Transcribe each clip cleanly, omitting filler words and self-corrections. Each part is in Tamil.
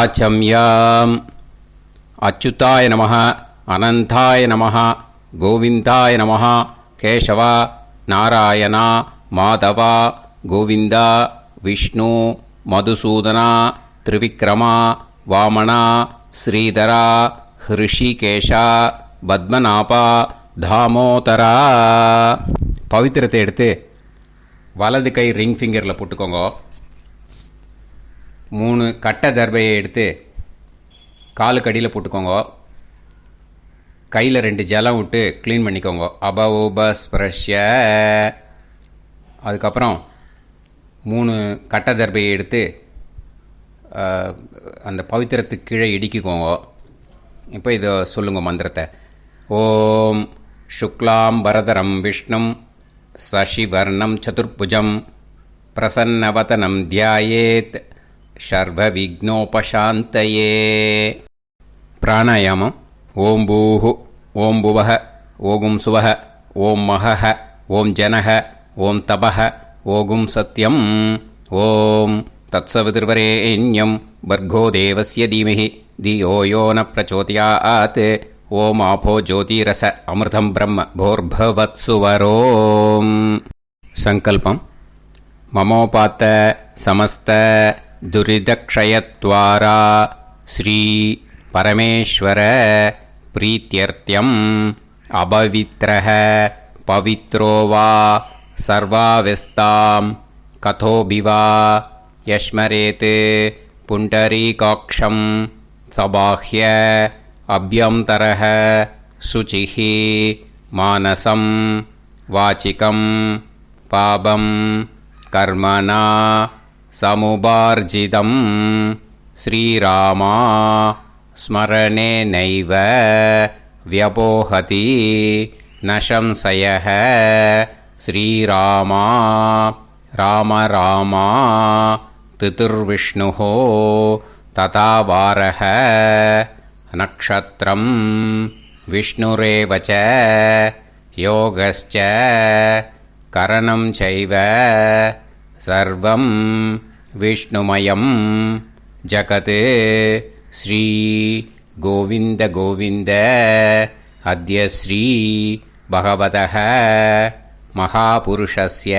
ஆச்சம்யாம். அச்சுதாய நமः, அனந்தாய நமः, கோவிந்தாய நமः, கேசவா, நாராயணா, மாதவா, கோவிந்தா, விஷ்ணு, மதுசூதனா, திரிவிக்ரமா, வாமனா, ஸ்ரீதரா, ஹிருஷிகேஷா, பத்மநாபா, தாமோதரா. பவித்திரத்தை எடுத்து வலது கை ரிங் ஃபிங்கரில் போட்டுக்கோங்க. 3 கட்டை தர்பையை எடுத்து காலுக்கடியில் போட்டுக்கோங்க. கையில் 2 ஜலம் விட்டு க்ளீன் பண்ணிக்கோங்க. அபவோபஸ்பிரஷ்ய. அதுக்கப்புறம் 3 கட்டை தர்பையை எடுத்து அந்த பவித்திரத்துக்கு கீழே இடிக்கிக்கோங்க. இப்போ இதை சொல்லுங்க மந்திரத்தை. ஓம் சுக்லாம் வரதரம் விஷ்ணும் சசிவர்ணம் சதுர்புஜம் பிரசன்னவதனம் தியாயேத் சர்வ விக்னோபசாந்தயே. பிராணாயாமம். ஓம் பூஹு, ஓம் புவஹ, ஓகும் சுவஹ, ஓம் மஹஹ, ஓம் ஜனஹ, ஓம் தபஹ, ஓகும் சத்யம். ஓம் தத்சவிதுர்வரேண்யம் பர்கோ தேவஸ்ய தீமஹி தியோ யோ ந பிரச்சோதயாத். ஓம் ஆபோ ஜோதிரச அமிர்தம் பிரம்ம போர்பவத்சுவரோம். சங்கல்பம். மமோபாத்த சமஸ்த துரிதக்ஷயத்வாரா ஸ்ரீ பரமேஸ்வர பிரீத்யர்த்தியம் அபவித்ரஹ பவித்ரோ வா சர்வாவஸ்தாம் கதோபிவா யஸ்மரேத் புண்டரீகாக்ஷம் சபாஹ்ய அப்யந்தரஹ சுசிஹ மானசம் வாசிகம் பாபம் கர்மணா சமுபார்ஜிதம் ஸ்ரீராமா ஸ்மரணேனைவ வ்யபோஹதி ந சம்சயः. ஸ்ரீராமா ராம ராமா திதிர்விஷ்ணுः ததா வாரः. நக்ஷத்ரம் விஷ்ணுரேவ ச யோகஸ்ச கரணம் சைவ சர்வம் விஷ்ணுமயம் ஜகத். ஸ்ரீ கோவிந்த கோவிந்த அத்ய ஸ்ரீ பகவதः மகாபுருஷஸ்ய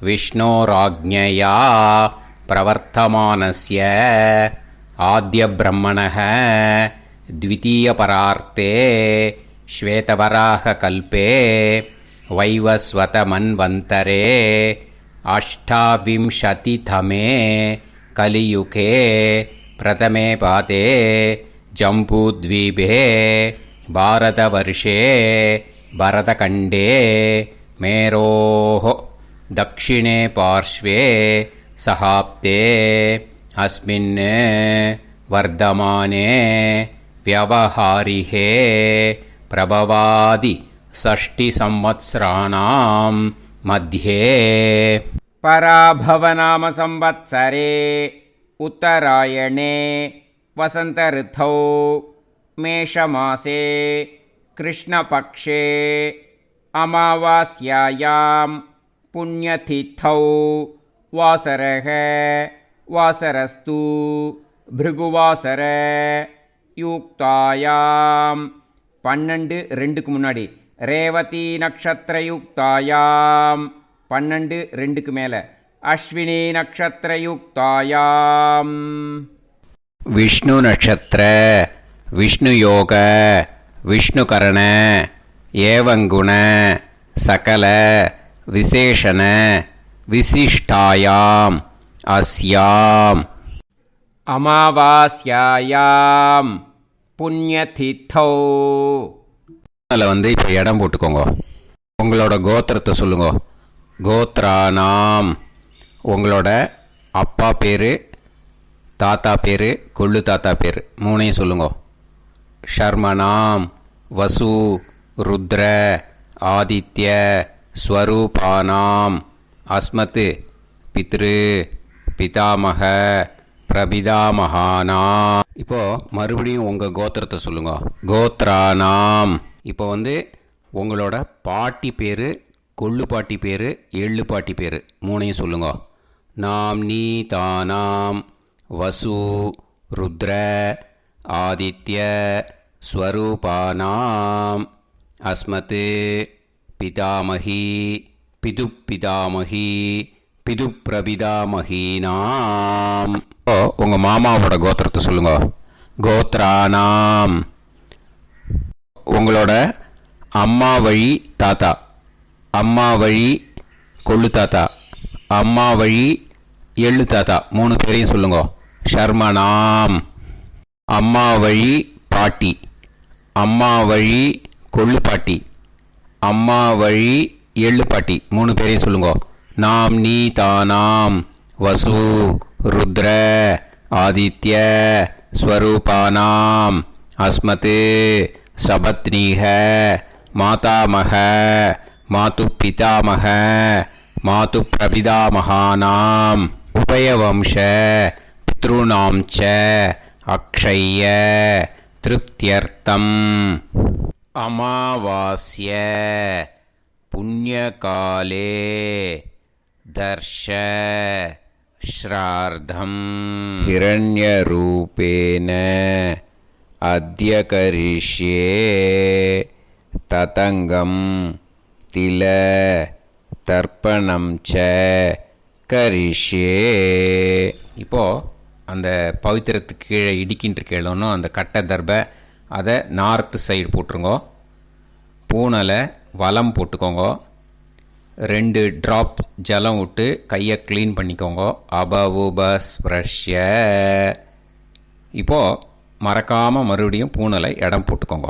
விஷ்ணோராஜ்ஞயா பிரவர்த்தமானஸ்ய ஆத்ய பிரம்மணः த்விதீயபரார்த்தே ஸ்வேதவராக கல்பே வைவஸ்வத மன்வந்தரே அஷ்டாவிம்சதிதமே கலியுகே பிரதமே பாதே ஜம்பூத்வீபே பாரதவர்ஷே பரதகண்டே மேரோः தக்ஷிணே பார்ஷ்வே சஹாப்தே அஸ்மின் வர்தமானே व्यवहारिहे प्रभवादि 6 संवत्सराणां मध्ये. पराभवनाम संवत्सरे उत्तरायणे वसंत ऋतौ मेषमासे कृष्णपक्षे अमावास्यायां पुण्यतिथौ वासरः वासरस्तु भृगुवासर யுக்தாயாம் 12-2க்கு முன்னாடி ரேவதி நக்ஷத்திரயுக்தாயாம் 12-2க்கு மேலே அஸ்வினி நக்ஷத்திரயுக்தாயாம் விஷ்ணு நட்சத்திர விஷ்ணு யோக விஷ்ணுகரண ஏவங்குண சகல விசேஷண விசிஷ்டாயாம் அஸ்யாம் அமாவாஸ்யாயாம் புண்ணியதித்தௌ. அதில் இப்போ இடம் போட்டுக்கோங்க. உங்களோட கோத்திரத்தை சொல்லுங்க. கோத்ரானாம். உங்களோட அப்பா பேர், தாத்தா பேர், கொள்ளு தாத்தா பேர் 3ஐயும் சொல்லுங்க. ஷர்மனாம் வசு ருத்ர ஆதித்ய ஸ்வரூபானாம் அஸ்மத் பித்ரு பிதாமக பிரபிதாமகானா. இப்போது மறுபடியும் உங்கள் கோத்திரத்தை சொல்லுங்கள். கோத்ரானாம். இப்போ உங்களோட பாட்டி பேர், கொள்ளு பாட்டி பேர், எள்ளு பாட்டி பேர் 3ஐயும் சொல்லுங்க. நாம் நீ தானாம் வசு ருத்ர ஆதித்ய ஸ்வரூபானாம் அஸ்மத் பிதாமகி பிதுப்பிதாமகி பிதுப்பிரபிதாமகீனாம். உங்கள் மாமாவோட கோத்திரத்தை சொல்லுங்க. கோத்ரானாம் உங்களோட அம்மா வழி தாத்தா, அம்மா வழி கொள்ளு தாத்தா, அம்மா வழி எள்ளு தாத்தா 3 பேரையும் சொல்லுங்க. ஷர்மனாம் அம்மா வழி பாட்டி, அம்மா வழி கொள்ளு பாட்டி, அம்மா வழி எள்ளு பாட்டி 3 பேரையும் சொல்லுங்க. நாம் நீ தானாம் வசு ருத்ர ஆதித்ய ஸ்வரூபானாம் அஸ்மத் சபத்னீஹ மாதாமக மாது பிதாமக மாது பிரபிதாமகானாம் உபயவம்ச பித்ருணாம் ச அக்ஷய்ய திருப்தியர்த்தம் அமாவாஸ்ய புண்ணியகாலே தர்ஷ ஸ்ரார்த்தம் ஹிரண்யரூபேன அத்ய கரிஷ்யே ததங்கம் தில தர்ப்பணம் ச கரிஷ்யே. இப்போது அந்த பவித்திரத்துக்கு கீழே இடிக்கின்ற கீழே அந்த கட்டை தர்பை அதை நார்த்து சைடு போட்டுருங்கோ. பூனலை வலம் போட்டுக்கோங்க. 2 ட்ராப் ஜலம் விட்டு கையை க்ளீன் பண்ணிக்கோங்க. அபவுபஸ்ப்ரஷ்ய. இப்போது மறக்காமல் மறுபடியும் பூனலை இடம் போட்டுக்கோங்க.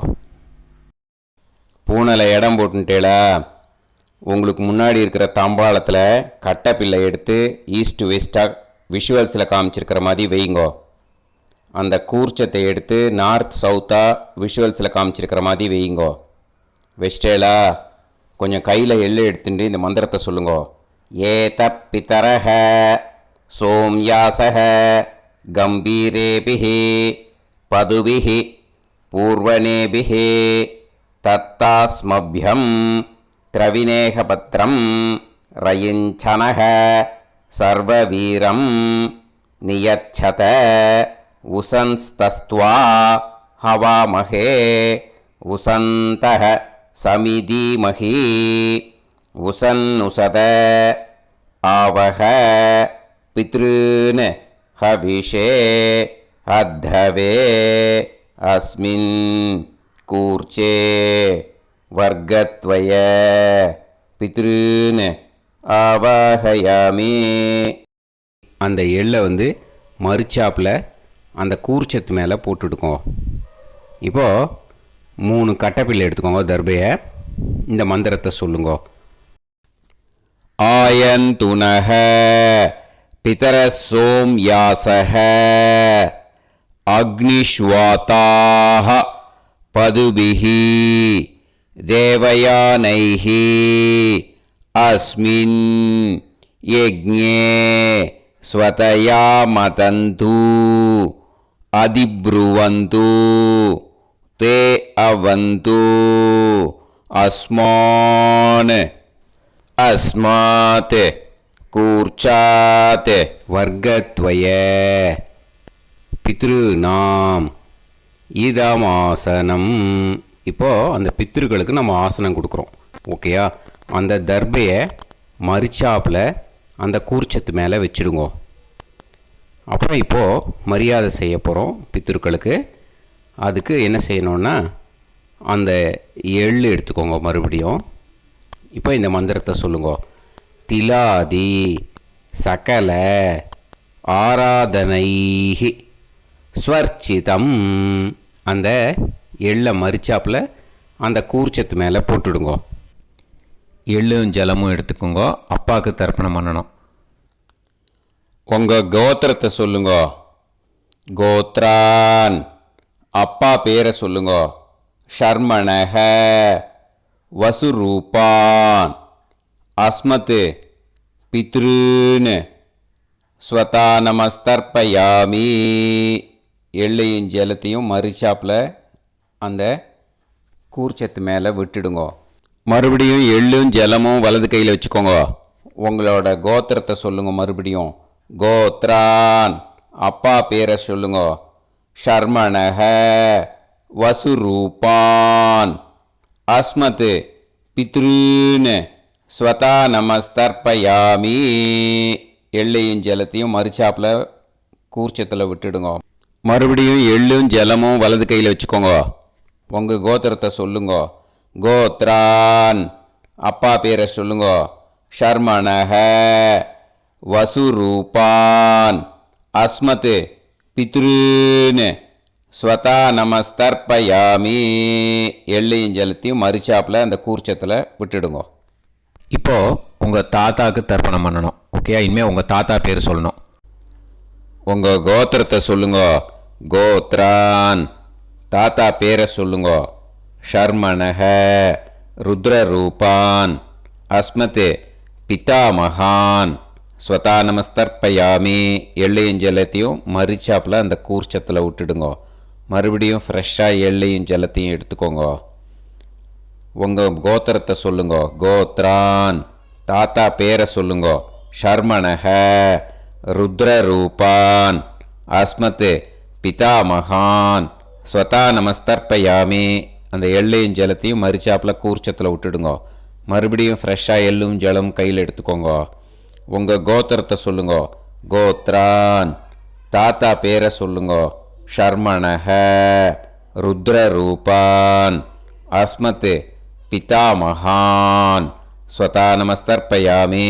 பூனலை இடம் போட்டுட்டேளா, உங்களுக்கு முன்னாடி இருக்கிற தாம்பாளத்தில் கட்டை பிள்ளை எடுத்து ஈஸ்ட் வெஸ்டாக விஷுவல்ஸில் காமிச்சிருக்கிற மாதிரி வைங்கோ. அந்த கூர்ச்சத்தை எடுத்து நார்த் சவுத்தாக விஷுவல்ஸில் காமிச்சிருக்கிற மாதிரி வைங்கோ. வெஸ்டேலா கொஞ்சம் கையில் எள்ளு எடுத்துட்டு இந்த மந்திரத்தை சொல்லுங்கோ. ஏத பிதரஹ சோம்யாசஹ கம்பீரேபிஹி பதுபிஹி பூர்வணேபிஹி தத்தாஸ்மப்யம் திரவிநேகபத்ரம் ரயிஞ்சனஹ சர்வவீரம் நியச்சத உசன்ஸ்தஸ்த்வா ஹவாமஹே உசந்தஹ சமிதீமஹி உசன்னுசத ஆவஹ பித்ருன் ஹவிஷே அத்தவே அஸ்மின் கூர்ச்சே வர்க்கத்வய பித்ருன் ஆவாஹயாமி. அந்த எள்ளை மறுச்சாப்பில் அந்த கூர்ச்சத்து மேலே போட்டுடுக்கோங்க. இப்போது 3 கட்டைப்பிள்ளை எடுத்துக்கோங்க. தர்பையை இந்த மந்திரத்தை சொல்லுங்க. ஆயந்துனஹ பிதர சோம்யாசஹ அக்னிஷ்வாதாஹ பதுபிஹி தேவயானைஹி அஸ்மின் யஜ்ஞே ஸ்வதயா மதந்து அதிப்ருவந்து தே அவது அஸ்மான் அஸ்மாத் கூர்ச்சாத் வர்க்கத்வய பித்ருநாம் இதமாசனம். இப்போது அந்த பித்ருக்களுக்கு நம்ம ஆசனம் கொடுக்குறோம். ஓகேயா? அந்த தர்பையை மரிச்சாப்பில் அந்த கூர்ச்சத்து மேலே வச்சுடுங்க. அப்புறம் இப்போது மரியாதை செய்ய போகிறோம் பித்ருக்களுக்கு. அதுக்கு என்ன செய்யணுன்னா அந்த எள்ளு எடுத்துக்கோங்க. மறுபடியும் இப்போ இந்த மந்திரத்தை சொல்லுங்க. திலாதி சகல ஆராதனைஹி ஸ்வர்ச்சிதம். அந்த எள்ளை மரிச்சாப்பில் அந்த கூர்ச்சத்து மேலே போட்டுடுங்க. எள்ளும் ஜலமும் எடுத்துக்கோங்க. அப்பாவுக்கு தர்ப்பணம் பண்ணணும். உங்கள் கோத்திரத்தை சொல்லுங்க. கோத்ரான் அப்பா பேரை சொல்லுங்க. ஷர்மணஹ வசுரூபான் அஸ்மத் பித்ருன் ஸ்வதா நமஸ்தர்ப்பயாமி. எள்ளையும் ஜலத்தையும் மரிச்சாப்பில் அந்த கூர்ச்சத்து மேலே விட்டுடுங்க. மறுபடியும் எள்ளும் ஜலமும் வலது கையில் வச்சுக்கோங்க. உங்களோட கோத்திரத்தை சொல்லுங்க. மறுபடியும் கோத்ரான் அப்பா பேரை சொல்லுங்க. ஷர்மணஹ வசுரூபான் அஸ்மத் பித்ருன் ஸ்வதா நமஸ்தர்ப்பயாமி. எள்ளையும் ஜலத்தையும் மறுச்சாப்பில் கூர்ச்சத்தில் விட்டுடுங்க. மறுபடியும் எள்ளும் ஜலமும் வலது கையில் வச்சுக்கோங்க. உங்கள் கோத்திரத்தை சொல்லுங்க. கோத்ரான் அப்பா பேரை சொல்லுங்க. ஷர்மணஹ வசுரூபான் அஸ்மத் பித்ருன் ஸ்வதா நமஸ்தர்ப்பயாமி. எள்ளையும் ஜலத்தையும் மறுச்சாப்பில் அந்த கூர்ச்சத்தில் விட்டுடுங்க. இப்போது உங்கள் தாத்தாவுக்கு தர்ப்பணம் பண்ணணும். ஓகே, இனிமேல் உங்கள் தாத்தா பேர் சொல்லணும். உங்கள் கோத்திரத்தை சொல்லுங்க. கோத்ரான் தாத்தா பேரை சொல்லுங்க. ஷர்மணஹ ருத்ரரூபான் அஸ்மத் பிதாமகான் ஸ்வதா நமஸ்தர்ப்பயாமி. எள்ளையும் ஜலத்தையும் மறுச்சாப்பில் அந்த கூர்ச்சத்தில் விட்டுடுங்க. மறுபடியும் ஃப்ரெஷ்ஷாக எள்ளையும் ஜலத்தையும் எடுத்துக்கோங்க. உங்கள் கோத்திரத்தை சொல்லுங்க. கோத்ரான் தாத்தா பேரை சொல்லுங்க. ஷர்மணஹ ருத்ரரூபான் அஸ்மத் பிதாமகான் ஸ்வதா நமஸ்தர்ப்பயாமி. அந்த எள்ளையும் ஜலத்தையும் மறுச்சாப்பில் கூர்ச்சத்தில் விட்டுடுங்க. மறுபடியும் ஃப்ரெஷ்ஷாக எள்ளும் ஜலம் கையில் எடுத்துக்கோங்க. உங்கள் கோத்திரத்தை சொல்லுங்க. கோத்ரான் தாத்தா பேரை சொல்லுங்க. ஷர்மணஹ ருத்ரரூபான் அஸ்மத் பிதாமகான் ஸ்வதா நமஸ்தர்ப்பயாமி.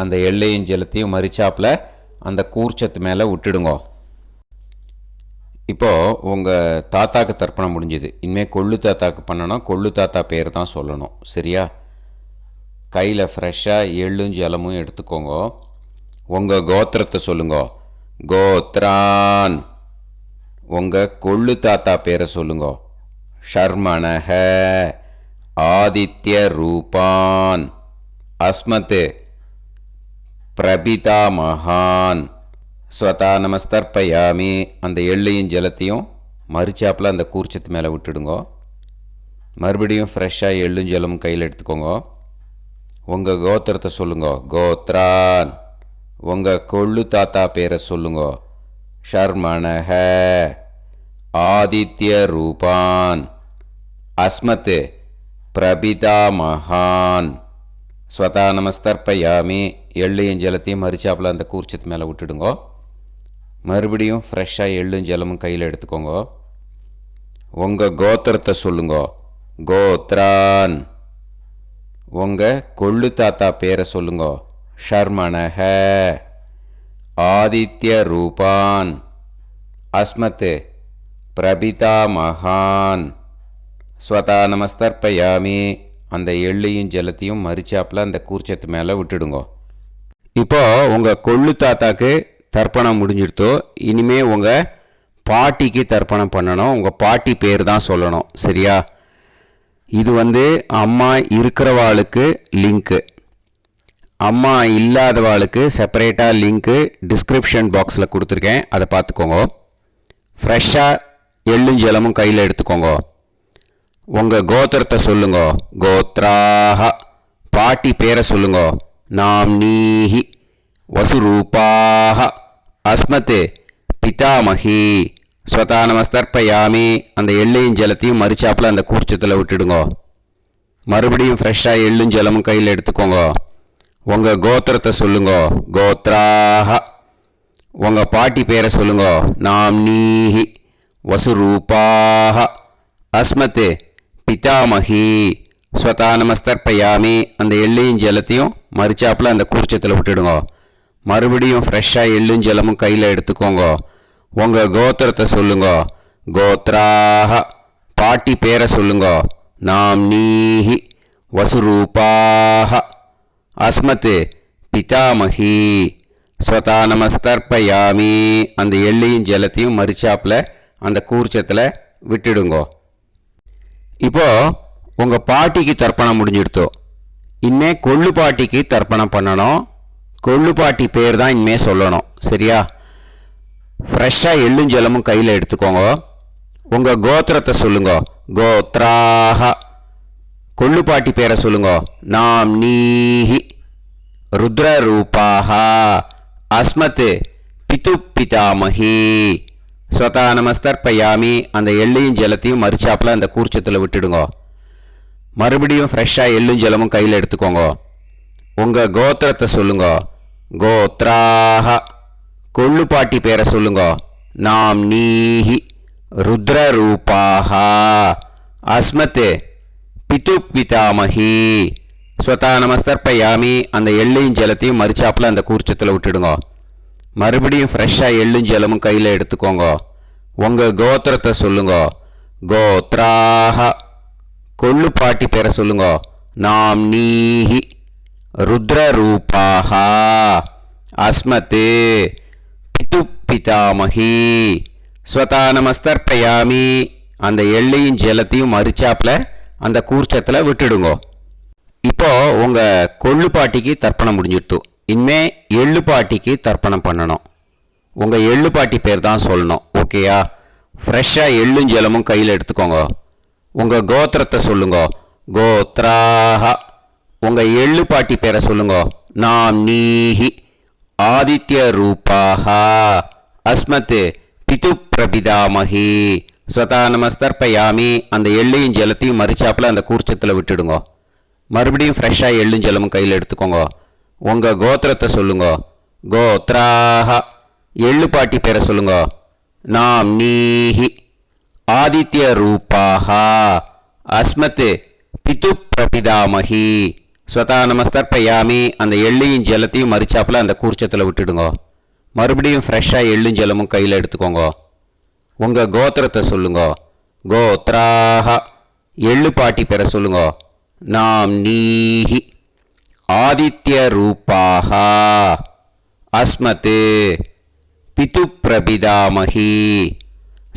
அந்த எள்ளையும் ஜலத்தையும் மறுச்சாப்பில் அந்த கூர்ச்சத்து மேலே விட்டுடுங்க. இப்போது உங்கள் தாத்தாக்கு தர்ப்பணம் முடிஞ்சுது. இனிமேல் கொள்ளு தாத்தாக்கு பண்ணணும். கொள்ளு தாத்தா பேர் தான் சொல்லணும். சரியா? கையில் ஃப்ரெஷ்ஷாக எள்ளும் ஜலமும் எடுத்துக்கோங்க. உங்கள் கோத்திரத்தை சொல்லுங்க. கோத்ரான் உங்கள் கொள்ளு தாத்தா பேரை சொல்லுங்க. ஷர்மணஹ ஆதித்ய ரூபான் அஸ்மத் பிரபிதாமகான் ஸ்வதா நமஸ்தர்ப்பயாமி. அந்த எள்ளையும் ஜலத்தையும் மறுச்சாப்பில் அந்த கூர்ச்சத்து மேலே விட்டுடுங்க. மறுபடியும் ஃப்ரெஷ்ஷாக எள்ளும் ஜலமும் கையில் எடுத்துக்கோங்க. உங்கள் கோத்திரத்தை சொல்லுங்க. கோத்ரான் உங்கள் கொள்ளு தாத்தா பேரை சொல்லுங்க. ஷர்மணஹ ஆதித்ய ரூபான் அஸ்மத் பிரபிதாமகான் ஸ்வதா நமஸ்தர்ப்பயாமி. எள்ளையும் ஜலத்தையும் மறுச்சாப்பில் அந்த கூர்ச்சத்து மேலே விட்டுடுங்க. மறுபடியும் ஃப்ரெஷ்ஷாக எள்ளும் ஜலமும் கையில் எடுத்துக்கோங்க. உங்கள் கோத்திரத்தை சொல்லுங்க. கோத்ரான் உங்கள் கொள்ளு தாத்தா பேரை சொல்லுங்க. ஷர்மணஹ ஆதித்ய ரூபான் அஸ்மத் பிரபிதாமகான் ஸ்வதா நமஸ்தர்ப்பயாமி. அந்த எள்ளையும் ஜலத்தையும் மறுச்சாப்பில் அந்த கூர்ச்சத்து மேலே விட்டுடுங்க. இப்போது உங்கள் கொள்ளு தாத்தாக்கு தர்ப்பணம் முடிஞ்சிடுத்தோ. இனிமேல் உங்கள் பாட்டிக்கு தர்ப்பணம் பண்ணணும். உங்கள் பாட்டி பேர் தான் சொல்லணும். சரியா? இது அம்மா இருக்கிறவாளுக்கு லிங்க்கு, அம்மா இல்லாதவாளுக்கு செப்பரேட்டாக லிங்க்கு டிஸ்கிரிப்ஷன் பாக்ஸில் கொடுத்துருக்கேன். அதை பார்த்துக்கோங்க. ஃப்ரெஷ்ஷாக எள்ளும் ஜலமும் கையில் எடுத்துக்கோங்க. உங்கள் கோத்திரத்தை சொல்லுங்க. கோத்ராஹ பாட்டி பேரை சொல்லுங்க. நாம்னீஹி வசுரூபாஹ அஸ்மத் பிதாமகி ஸ்வதா நமஸ்தர்ப்பயாமி. அந்த எள்ளையும் ஜலத்தையும் மறுச்சாப்பில் அந்த கூர்ச்சத்தில் விட்டுடுங்க. மறுபடியும் ஃப்ரெஷ்ஷாக எள்ளும் ஜலமும் கையில் எடுத்துக்கோங்க. உங்கள் கோத்திரத்தை சொல்லுங்க. கோத்ராஹ உங்கள் பாட்டி பேரை சொல்லுங்க. நாம்னீஹி வசுரூபாஹ அஸ்மத் பிதாமகி ஸ்வதா நமஸ்தர்ப்பயாமி. அந்த எள்ளையும் ஜலத்தையும் மறுச்சாப்பில் அந்த கூர்ச்சத்தில் விட்டுடுங்க. மறுபடியும் ஃப்ரெஷ்ஷாக எள்ளும் ஜலமும் கையில் எடுத்துக்கோங்க. உங்கள் கோத்திரத்தை சொல்லுங்க. கோத்ராஹ பாட்டி பேரை சொல்லுங்க. நாம்னீஹி வசுரூபாஹ அஸ்மத் பிதாமகி ஸ்வதா நமஸ்தர்ப்பயாமி. அந்த எள்ளையும் ஜலத்தையும் மறுச்சாப்பில் அந்த கூர்ச்சத்தில் விட்டுடுங்க. இப்போது உங்கள் பாட்டிக்கு தர்ப்பணம் முடிஞ்சிடுத்தோ. இனிமே கொள்ளு பாட்டிக்கு தர்ப்பணம் பண்ணணும். கொள்ளு பாட்டி பேர் தான் இனிமேல் சொல்லணும். சரியா? ஃப்ரெஷ்ஷாக எள்ளும் ஜலமும் கையில் எடுத்துக்கோங்க. உங்கள் கோத்திரத்தை சொல்லுங்க. கோத்ராஹ கொள்ளு பாட்டி பேரை சொல்லுங்க. நாம்னீஹி ருத்ரரூபாஹ அஸ்மத் பிதாமகி ஸ்வதானமஸ்தர்ப்பயாமி அந்த எள்ளையும் ஜலத்தையும் மறிச்சாப்பில் அந்த கூர்ச்சத்தில் விட்டுடுங்க. மறுபடியும் ஃப்ரெஷ்ஷாக எள்ளும் ஜலமும் கையில் எடுத்துக்கோங்க. உங்கள் கோத்திரத்தை சொல்லுங்க. கோத்ராஹ. கொள்ளுப்பாட்டி பேரை சொல்லுங்க. நாம் நீஹி ருத்ரரூபாஹ அஸ்மத் பிது பிதாமஹி. ஸ்வதானமஸ்தர்ப்பயாமி அந்த எள்ளையும் ஜலத்தையும் மறிச்சாப்பில் அந்த கூர்ச்சத்தில் விட்டுடுங்க. மறுபடியும் ஃப்ரெஷ்ஷாக எள்ளும் ஜலமும் கையில் எடுத்துக்கோங்க. உங்கள் கோத்திரத்தை சொல்லுங்க. கோத்ராஹ. கொள்ளுப்பாட்டி பேரை சொல்லுங்க. நாம் நீஹி ருத்ரரூபாஹ அஸ்மத் பிது பிதாமஹி. ஸ்வதானமஸ்தர்ப்பயாமி அந்த எள்ளையும் ஜலத்தையும் மறிச்சாப்பில் அந்த கூர்ச்சத்தில் விட்டுடுங்க. இப்போ உங்கள் கொள்ளுப்பாட்டிக்கு தர்ப்பணம் முடிஞ்சிடுத்து. இனிமே எள்ளுப்பாட்டிக்கு தர்ப்பணம் பண்ணணும். உங்கள் எள்ளுப்பாட்டி பேர் தான் சொல்லணும். ஓகேயா? ஃப்ரெஷ்ஷாக எள்ளும் ஜலமும் கையில் எடுத்துக்கோங்க. உங்கள் கோத்திரத்தை சொல்லுங்க. கோத்ராஹ. உங்கள் எள்ளுப்பாட்டி பேரை சொல்லுங்க. நாம் நீஹி ஆதித்ய ரூபாஹ அஸ்மத் பிது பிரபிதாமஹி. ஸ்வதானமஸ்தர்ப்பயாமி அந்த எள்ளையும் ஜலத்தையும் மறிச்சாப்பில் அந்த கூர்ச்சத்தில் விட்டுடுங்க. மறுபடியும் ஃப்ரெஷ்ஷாக எள்ளும் ஜலமும் கையில் எடுத்துக்கோங்க. உங்கள் கோத்திரத்தை சொல்லுங்க. கோத்ராஹ. எள்ளுப்பாட்டி பேரை சொல்லுங்க. நாம் நீஹி ஆதித்ய ரூபாஹ அஸ்மத் பிது பிரபிதாமஹி. ஸ்வதானமஸ்தர்ப்பயாமி அந்த எள்ளையும் ஜலத்தையும் மறிச்சாப்பில் அந்த கூர்ச்சத்தில் விட்டுடுங்க. மறுபடியும் ஃப்ரெஷ்ஷாக எள்ளும் ஜலமும் கையில் எடுத்துக்கோங்க. உங்கள் கோத்திரத்தை சொல்லுங்க. கோத்ராஹ. எள்ளுப்பாட்டி பேரை சொல்லுங்க. நாம் நீஹி ஆதித்ய ரூபாஹ அஸ்மத் பிது பிரபிதாமஹி.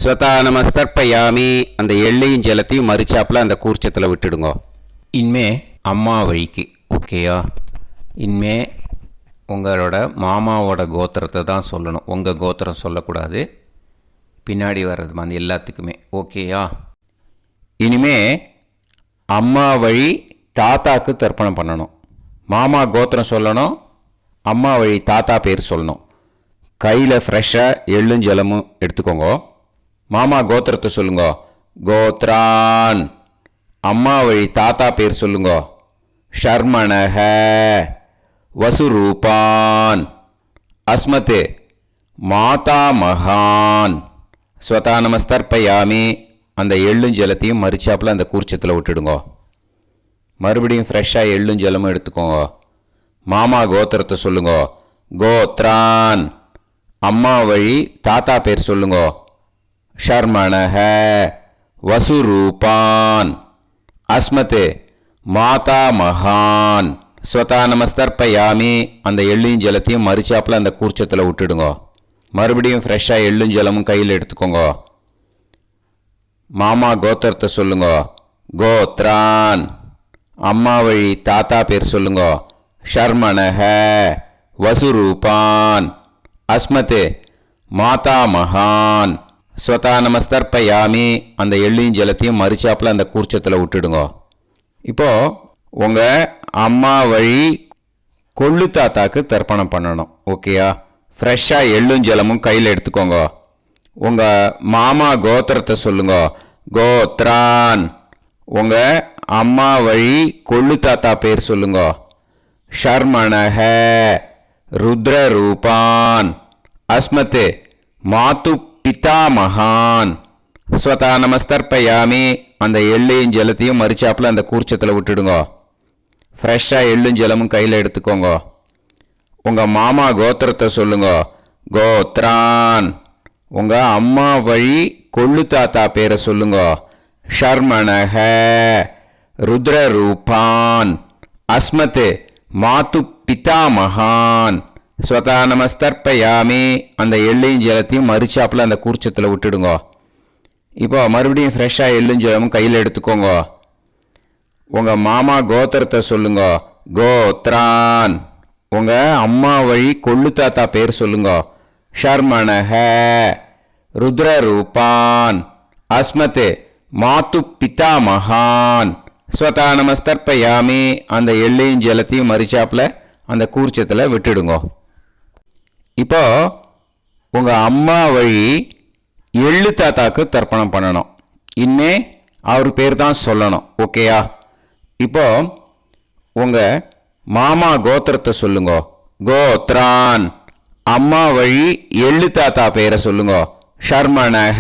ஸ்வதானமஸ்தர்ப்பயாமி அந்த எள்ளையும் ஜலத்தையும் மறிச்சாப்பில் அந்த கூர்ச்சத்தில் விட்டுடுங்க. இனிமே அம்மா வழிக்கு. ஓகேயா? இனிமே உங்களோட மாமாவோட கோத்திரத்தை தான் சொல்லணும். உங்கள் கோத்திரம் சொல்லக்கூடாது. பின்னாடி வர்றது மாதிரி எல்லாத்துக்குமே. ஓகேயா? இனிமே அம்மா வழி தாத்தாக்கு தர்ப்பணம் பண்ணணும். மாமா கோத்திரம் சொல்லணும். அம்மா வழி தாத்தா பேர் சொல்லணும். கையில் ஃப்ரெஷ்ஷாக எள்ளும் ஜலமும் எடுத்துக்கோங்க. மாமா கோத்திரத்தை சொல்லுங்க. கோத்ரான். அம்மா வழி தாத்தா பேர் சொல்லுங்க. ஷர்மணஹ வசுரூபான் அஸ்மத் மாதா மகான். ஸ்வதானமஸ்தர்ப்பயாமி அந்த எள்ளும் ஜலத்தையும் மறிச்சாப்பில் அந்த கூர்ச்சத்தில் விட்டுடுங்க. மறுபடியும் ஃப்ரெஷ்ஷாக எள்ளும் ஜலமும் எடுத்துக்கோங்க. மாமா கோத்திரத்தை சொல்லுங்க. கோத்ரான். அம்மா வழி தாத்தா பேர் சொல்லுங்க. ஷர்மணஹ வசுரூபான் அஸ்மத் மாதா மகான். ஸ்வதானமஸ்தர்ப்பயாமி அந்த எள்ளையும் ஜலத்தையும் மறிச்சாப்பில் அந்த கூர்ச்சத்தில் விட்டுடுங்க. மறுபடியும் ஃப்ரெஷ்ஷாக எள்ளும் ஜலமும் கையில் எடுத்துக்கோங்க. மாமா கோத்திரத்தை சொல்லுங்க. கோத்ரான். அம்மா வழி தாத்தா பேர் சொல்லுங்க. ஷர்மணஹ வசுரூபான் அஸ்மத் மாதா மகான். ஸ்வதானமஸ்தர்ப்பயாமி அந்த எள்ளையும் ஜலத்தையும் மறிச்சாப்பில் அந்த கூர்ச்சத்தில் விட்டுடுங்க. இப்போது உங்கள் அம்மா வழி கொள்ளு தாத்தாக்கு தர்ப்பணம் பண்ணணும். ஓகேயா? ஃப்ரெஷ்ஷாக எள்ளும் ஜலமும் கையில் எடுத்துக்கோங்க. உங்கள் மாமா கோத்திரத்தை சொல்லுங்க. கோத்ரான். உங்கள் அம்மா வழி கொள்ளு தாத்தா பேர் சொல்லுங்க. ஷர்மணஹ ருத்ரரூபான் அஸ்மத் மாது பிதாமகான். ஸ்வதானமஸ்தர்ப்பயாமி அந்த எள்ளையும் ஜலத்தையும் மறிச்சாப்பில் அந்த கூர்ச்சத்தில் விட்டுடுங்க. ஃப்ரெஷ்ஷாக எள்ளும் ஜலமும் கையில் எடுத்துக்கோங்க. உங்கள் மாமா கோத்திரத்தை சொல்லுங்க. கோத்ரான். உங்கள் அம்மா வழி கொள்ளு தாத்தா பேரை சொல்லுங்க. ஷர்மணஹ ருத்ரரூபான் அஸ்மத் மாது பிதாமகான். ஸ்வதானமஸ்தர்ப்பயாமி அந்த எள்ளையும் ஜலத்தையும் மறிச்சாப்பில் அந்த கூர்ச்சத்தில் விட்டுடுங்க. இப்போ மறுபடியும் ஃப்ரெஷ்ஷாக எள்ளும் ஜலமும் கையில் எடுத்துக்கோங்க. உங்கள் மாமா கோத்திரத்தை சொல்லுங்க. கோத்ரான். உங்கள் அம்மா வழி கொள்ளு தாத்தா பேர் சொல்லுங்க. ஷர்மணஹ ருத்ரரூபான் அஸ்மத் மாது பிதாமகான். ஸ்வதானமஸ்தர்ப்பயாமி அந்த எள்ளையும் ஜலத்தையும் மறிச்சாப்பில் அந்த கூர்ச்சத்தில் விட்டுடுங்க. இப்போ உங்கள் அம்மா வழி எள்ளு தாத்தாக்கு தர்ப்பணம் பண்ணணும். இனிமே அவர் பேர் தான் சொல்லணும். ஓகேயா? இப்போ உங்கள் மாமா கோத்திரத்தை சொல்லுங்க. கோத்ரான். அம்மா வழி எள்ளு தாத்தா பேரை சொல்லுங்க. ஷர்மணஹ.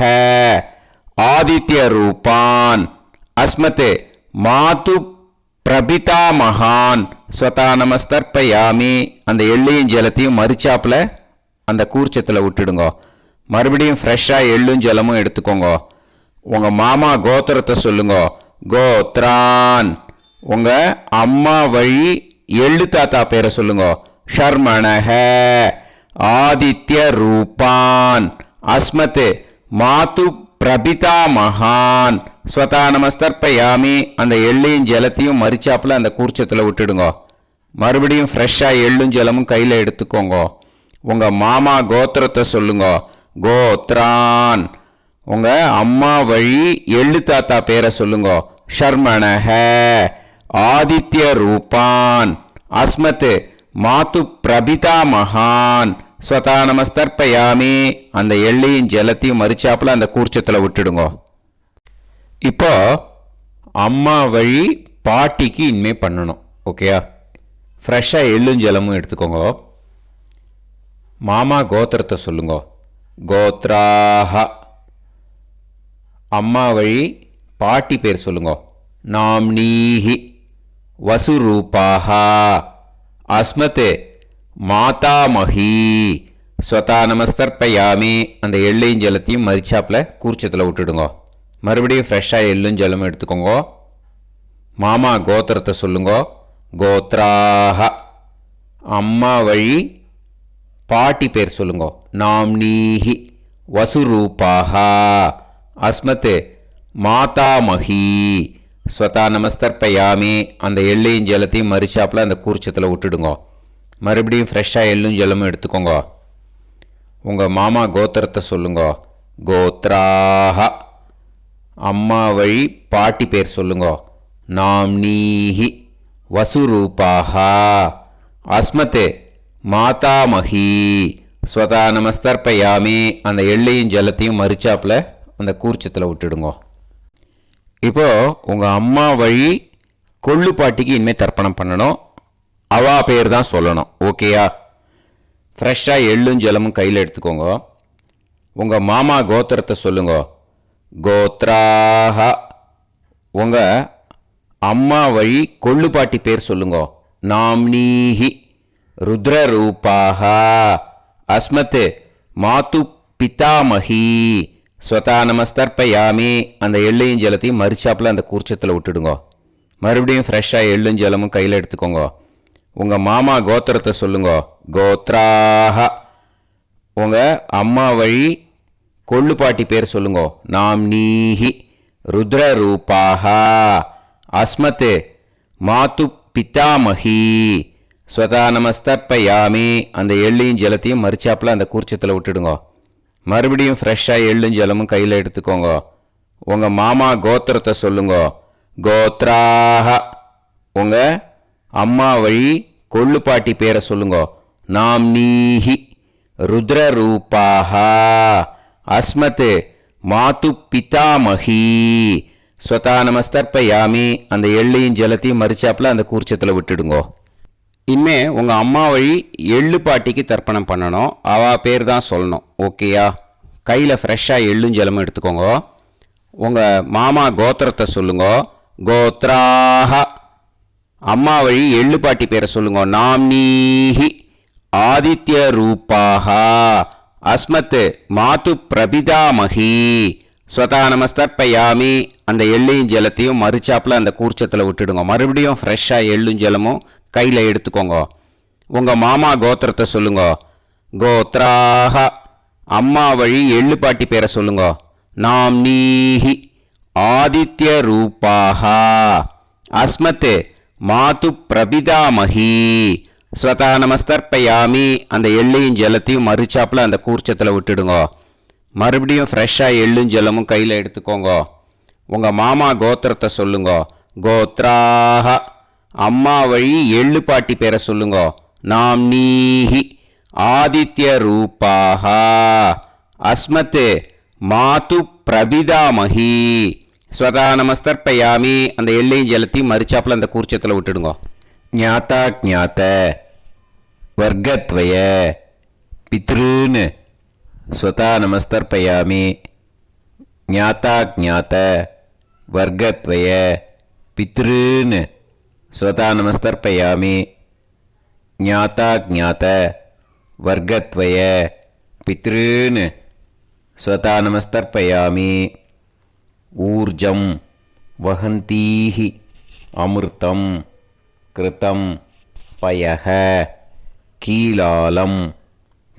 ஆதித்ய ரூபான். அஸ்மதே மாது பிரபிதா மகான். ஸ்வதா நமஸ்தர்ப்பயாமி. அந்த எள்ளையும் ஜலத்தையும் மறிச்சாப்புல அந்த கூர்ச்சத்தில் விட்டுடுங்க. மறுபடியும் ஃப்ரெஷ்ஷாக எள்ளும் ஜலமும் எடுத்துக்கோங்க. உங்கள் மாமா கோத்திரத்தை சொல்லுங்க. கோத்ரான். உங்கள் அம்மா வழி எள்ளு தாத்தா பேரை சொல்லுங்க. ஷர்மணஹ. ஆதித்ய ரூபான். அஸ்மத் மாது பிரபிதா மகான். ஸ்வதா நமஸ்தர்ப்பயாமி. அந்த எள்ளையும் ஜலத்தையும் மறிச்சாப்புல அந்த கூர்ச்சத்தில் விட்டுடுங்க. மறுபடியும் ஃப்ரெஷ்ஷாக எள்ளும் ஜலமும் கையில் எடுத்துக்கோங்க. உங்கள் மாமா கோத்திரத்தை சொல்லுங்க. கோத்ரான். உங்கள் அம்மா வழி எள்ளு தாத்தா பேரை சொல்லுங்க. ஷர்மணஹ. ஆதித்ய ரூபான். அஸ்மத் மாது பிரபிதா மகான். ஸ்வதா நமஸ்தர்ப்பயாமி. அந்த எள்ளையும் ஜலத்தையும் மறிச்சாப்புல அந்த கூர்ச்சத்தில் விட்டுடுங்க. இப்போ அம்மா வழி பாட்டிக்கு இனிமே பண்ணணும். ஓகேயா? ஃப்ரெஷ்ஷாக எள்ளும் ஜலமும் எடுத்துக்கோங்க. மாமா கோத்திரத்தை சொல்லுங்க. கோத்ராஹ. அம்மா வழி பாட்டி பேர் சொல்லுங்க. நாம்னீஹி. வசுரூபாஹ. அஸ்மத் மாதாமஹி. ஸ்வதா நமஸ்தர்ப்பயாமி. அந்த எள்ளையும் ஜலத்தையும் மறிச்சாப்புல கூர்ச்சத்தில் விட்டுடுங்க. மறுபடியும் ஃப்ரெஷ்ஷாக எள்ளும் ஜலமும் எடுத்துக்கோங்க. மாமா கோத்திரத்தை சொல்லுங்க. கோத்ராஹ. அம்மா வழி பாட்டி பேர் சொல்லுங்க. நாம்னீஹி. வசுரூபாஹ. அஸ்மத் மாதாமஹி. ஸ்வதா நமஸ்தர்ப்பயாமி. அந்த எள்ளையும் ஜலத்தையும் மறிச்சாப்புல அந்த கூர்ச்சத்தில் விட்டுடுங்க. மறுபடியும் ஃப்ரெஷ்ஷாக எள்ளும் ஜலமும் எடுத்துக்கோங்க. உங்கள் மாமா கோத்திரத்தை சொல்லுங்க. கோத்ராஹ. அம்மா வழி பாட்டி பேர் சொல்லுங்க. நாம்னீஹி. வசுரூபாஹ. அஸ்மத் மாதாமஹி. ஸ்வதா நமஸ்தர்ப்பயாமி. அந்த எள்ளையும் ஜலத்தையும் மறிச்சாப்புல அந்த கூர்ச்சத்தில் விட்டுடுங்க. இப்போ உங்கள் அம்மா வழி கொள்ளு பாட்டிக்கு இனிமேல் தர்ப்பணம் பண்ணணும். அவா பேர் தான் சொல்லணும். ஓகேயா? ஃப்ரெஷ்ஷாக எள்ளும் ஜலமும் கையில் எடுத்துக்கோங்க. உங்கள் மாமா கோத்திரத்தை சொல்லுங்க. கோத்ராஹ. உங்கள் அம்மா வழி கொள்ளு பாட்டி பேர் சொல்லுங்க. நாம்னீஹி. ருத்ரரூபாஹ. அஸ்மத் மாது பிதாமஹி. ஸ்வதா நமஸ்தர்ப்பயாமி. அந்த எள்ளையும் ஜலத்தையும் மறிச்சாப்புல அந்த கூர்ச்சத்தில் விட்டுடுங்க. மறுபடியும் ஃப்ரெஷ்ஷாக எள்ளும் ஜலமும் கையில் எடுத்துக்கோங்க. உங்கள் மாமா கோத்திரத்தை சொல்லுங்க. கோத்ராஹ. உங்கள் அம்மா வழி கொள்ளு பாட்டி பேர் சொல்லுங்க. நாம்னீஹி. ருத்ரரூபாஹ. அஸ்மத் மாது பிதாமஹி. ஸ்வதா நமஸ்தர்ப்பயாமி. அந்த எள்ளையும் ஜலத்தையும் மறிச்சாப்புல அந்த கூர்ச்சத்தில் விட்டுடுங்க. மறுபடியும் ஃப்ரெஷ்ஷாக எள்ளும் ஜலமும் கையில் எடுத்துக்கோங்க. உங்கள் மாமா கோத்திரத்தை சொல்லுங்க. கோத்ராஹ. உங்கள் அம்மா வழி கொள்ளு பாட்டி பேரை சொல்லுங்க. நாம்னீஹி. ருத்ரரூபாஹ. அஸ்மத் மாது பிதாமஹி. ஸ்வதா நமஸ்தர்ப்பயாமி. அந்த எள்ளையும் ஜலத்தையும் மறிச்சாப்புல அந்த கூர்ச்சத்தில் விட்டுடுங்க. இனிமே உங்கள் அம்மா வழி எள்ளு பாட்டிக்கு தர்ப்பணம் பண்ணணும். அவா பேர் தான் சொல்லணும். ஓகேயா? கையில் ஃப்ரெஷ்ஷாக எள்ளும் ஜலமும் எடுத்துக்கோங்க. உங்கள் மாமா கோத்திரத்தை சொல்லுங்க. கோத்ராஹ. அம்மா வழி எள்ளு பாட்டி பேரை சொல்லுங்க. நாம்னீஹி. ஆதித்ய ரூபாஹ. அஸ்மத் மாது பிரபிதாமஹி. ஸ்வதா நமஸ்தர்ப்பயாமி. அந்த எள்ளையும் ஜலத்தையும் மறிச்சாப்புல அந்த கூர்ச்சத்தில் விட்டுடுங்க. மறுபடியும் ஃப்ரெஷ்ஷாக எள்ளும் ஜலமும் கையில் எடுத்துக்கோங்க. உங்கள் மாமா கோத்திரத்தை சொல்லுங்க. கோத்ராஹ. அம்மா வழி எள்ளு பாட்டி பேரை சொல்லுங்க. நாம்னீஹி. ஆதித்ய ரூபாஹ. அஸ்மத் மாது பிரபிதாமஹி. ஸ்வதா நமஸ்தர்ப்பயாமி. அந்த எள்ளையும் ஜலத்தையும் மறிச்சாப்புல அந்த கூர்ச்சத்தில் விட்டுடுங்க. மறுபடியும் ஃப்ரெஷ்ஷாக எள்ளும் ஜலமும் கையில் எடுத்துக்கோங்க. உங்கள் மாமா கோத்திரத்தை சொல்லுங்க. கோத்ராஹ. அம்மா வழி எள்ளு பாட்டி பேரை சொல்லுங்க. நாம்னீஹி. ஆதித்ய ரூபாஹ. அஸ்மத் மாது பிரபிதாமகி. ஸ்வதா நமஸ்தர்ப்பயாமி. அந்த எள்ளையும் ஜலத்தையும் மறிச்சாப்பில் அந்த கூர்ச்சத்தில் விட்டுடுங்க. ஞாதா ஞாத வர்க்கத்வய பித்ருன்னு ஸ்வதா நமஸ்தர்ப்பயாமி. ஞாதா ஞாத வர்க்கத்வய பித்ருன்னு ஸ்வதா நமஸ்தர்ப்பயாமி. ஞாதா ஞாத வர்க்கத்வய பித்ருன்னு ஸ்வதா நமஸ்தர்ப்பயாமி. ஊர்ஜம் வஹந்தீஹி அமிர்தம் கிருதம் பயஹ கீலாலம்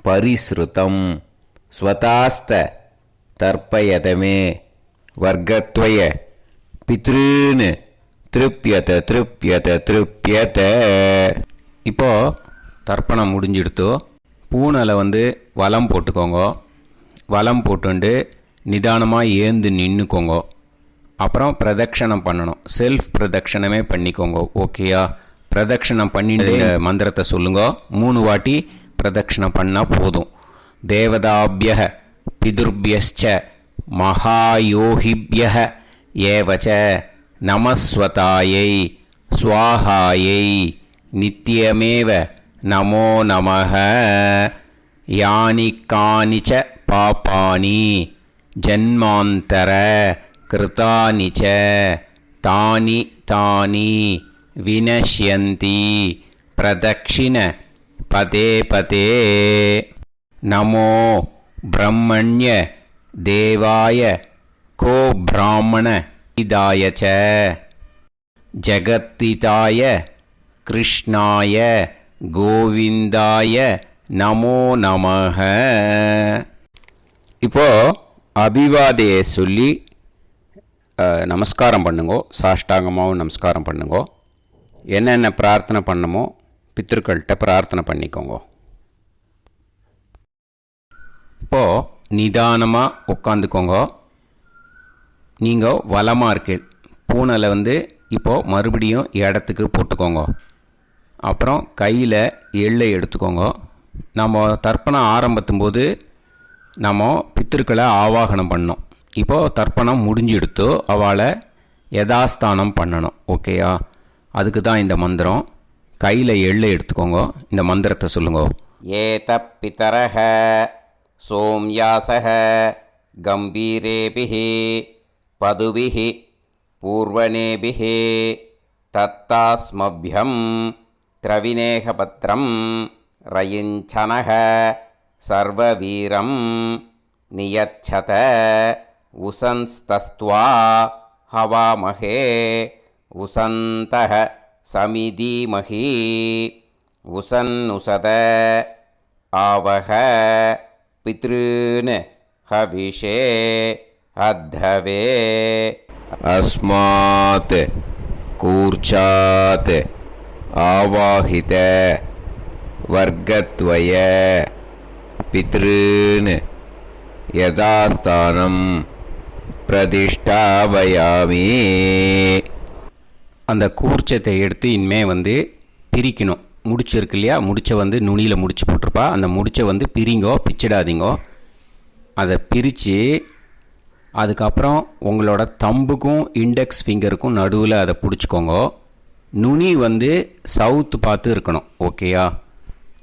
பரிஸ்ருதம் ஸ்வதாஸ்த தர்ப்பயதமே வர்க்கத்வய பித்ருன்னு திருப்யத திருப்யத திருப்யத. இப்போ தர்ப்பணம் முடிஞ்சிடுத்தோ. பூனலை வலம் போட்டுக்கோங்க. வலம் போட்டுண்டு நிதானமாக ஏந்து நின்றுக்கோங்க. அப்புறம் பிரதட்சணம் பண்ணணும். செல்ஃப் பிரதட்சணமே பண்ணிக்கோங்க. ஓகேயா? பிரதட்சணம் பண்ணிட்டு மந்திரத்தை சொல்லுங்க. 3 வாட்டி பிரதட்சணம் பண்ணால் போதும். தேவதாபிய பிதுர்பியஸ்ச மகாயோகிபிய ஏவச்ச நமஸ்வதாயை ஸ்வாஹாயை நித்யமேவ நமோ நமஹ. யானி கானிச்ச பாபானி ஜன்மாந்தர கிருதானி ச தானி தானி வினஷ்யந்தி பிரதக்ஷிண பதே பதே. நமோ பிரம்மண்ய தேவாய கோ பிராமண இதாய ச ஜகத்திதாய கிருஷ்ணாய கோவிந்தாய நமோ நமஹ. இப்போ அபிவாதையை சொல்லி நமஸ்காரம் பண்ணுங்கோ. சாஷ்டாங்கமாகவும் நமஸ்காரம் பண்ணுங்கோ. என்னென்ன பிரார்த்தனை பண்ணமோ பித்திருக்கள்கிட்ட பிரார்த்தனை பண்ணிக்கோங்க. இப்போது நிதானமாக உட்காந்துக்கோங்க. நீங்கள் வலமாக இருக்கீள். பூனலை இப்போது மறுபடியும் இடத்துக்கு போட்டுக்கோங்க. அப்புறம் கையில் எள்ளை எடுத்துக்கோங்க. நம்ம தர்ப்பணம் ஆரம்பித்தும்போது நம்ம பித்திருக்களை ஆவாகனம் பண்ணோம். இப்போது தர்ப்பணம் முடிஞ்செடுத்து அவளை யதாஸ்தானம் பண்ணணும். ஓகேயா? அதுக்கு தான் இந்த மந்திரம். கையில் எள்ளை எடுத்துக்கோங்க. இந்த மந்திரத்தை சொல்லுங்க. ஏத பிதரஹ சோம்யாசஹ கம்பீரேபிஹி பதுபிஹி பூர்வணேபிஹி தத்தாஸ்மப்யம் திரவிநேகபத்ரம் ரயிஞ்சனஹ சர்வவீரம் நியச்சத உசன்ஸ்தஸ்த்வா ஹவாமஹே உசந்தஹ சமிதீமஹி உசன்னுசத ஆவஹ பித்ருன் ஹவிஷே அத்தவே. அஸ்மாத் கூர்ச்சாத் ஆவாஹித வர்க்கத்வய பித்ருன் யதாஸ்தானம் பிரதிஷ்டாபயாமி. அந்த கூர்ச்சத்தை எடுத்து இனிமே பிரிக்கணும். முடிச்சிருக்கு இல்லையா? முடிச்சை நுனியில் முடிச்சு போட்டிருப்பா. அந்த முடிச்சை பிரிங்கோ, பிச்சிடாதீங்கோ. அதை பிரித்து அதுக்கப்புறம் உங்களோட தம்புக்கும் இண்டெக்ஸ் ஃபிங்கருக்கும் நடுவில் அதை பிடிச்சிக்கோங்க. நுனி சவுத்து பார்த்து இருக்கணும். ஓகேயா?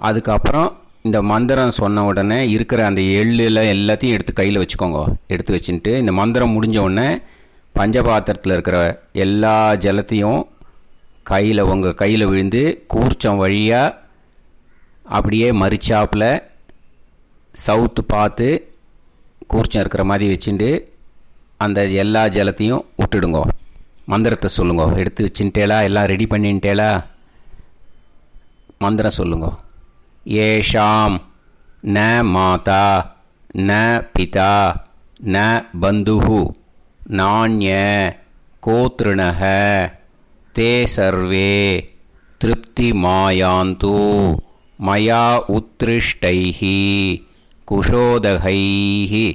அதுக்கப்புறம் இந்த மந்திரம் சொன்ன உடனே இருக்கிற அந்த எள்ளில் எல்லாத்தையும் எடுத்து கையில் வச்சுக்கோங்க. எடுத்து வச்சுட்டு இந்த மந்திரம் முடிஞ்ச உடனே பஞ்சபாத்திரத்தில் இருக்கிற எல்லா ஜலத்தையும் உங்கள் கையில் விழுந்து கூர்ச்சம் வழியாக அப்படியே மறிச்சாப்பில் சவுத்து பார்த்து கூர்ச்சம் இருக்கிற மாதிரி வச்சுட்டு அந்த எல்லா ஜலத்தையும் விட்டுடுங்கோ. மந்திரத்தை சொல்லுங்க. எடுத்து வச்சுட்டேலா? எல்லாம் ரெடி பண்ணிட்டேலா? மந்திரம் சொல்லுங்க. ஏஷாம் ந மாதா ந பிதா ந பந்துஹு நாண்ய கோத்ருணஹ தே சர்வே திருப்தி மாயாந்து மயா உத்ருஷ்டைஹி குஷோதகைஹி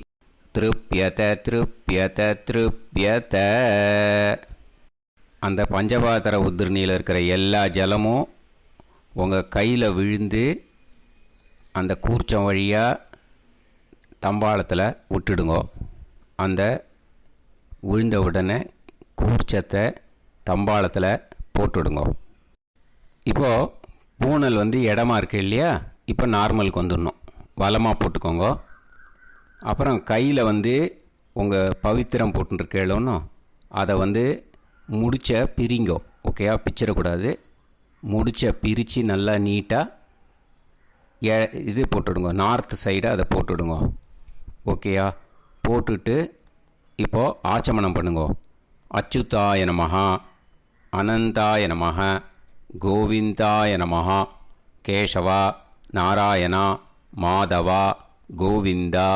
திருப்யத திருப்யத திருப்யத. அந்த பஞ்சபாத்திர உதிர்ணியில் இருக்கிற எல்லா ஜலமும் உங்கள் கையில் விழுந்து அந்த கூர்ச்சம் வழியாக தம்பாளத்தில் விட்டுடுங்கோ. அந்த விழுந்த உடனே கூர்ச்சத்தை தம்பாளத்தில் போட்டுவிடுங்க. இப்போது பூனல் இடமா இருக்கு இல்லையா, இப்போ நார்மலுக்கு வந்துடணும். வலமாக போட்டுக்கோங்க. அப்புறம் கையில் உங்கள் பவித்திரம் போட்டுருக்கேளோன்னு அதை முடிச்ச பிரிங்கோ. ஓகேயா, பிச்சிடக்கூடாது. முடிச்ச பிரித்து நல்லா நீட்டாக இது போட்டுவிடுங்க. நார்த் சைடை அதை போட்டுவிடுங்க. ஓகேயா, போட்டுட்டு இப்போது ஆச்சமனம் பண்ணுங்க. அச்சுதாய நமஹ, அனந்தாய நமஹ, கோவிந்தாய நமஹ, கேசவா, நாராயணா, மாதவா, கோவிந்தா,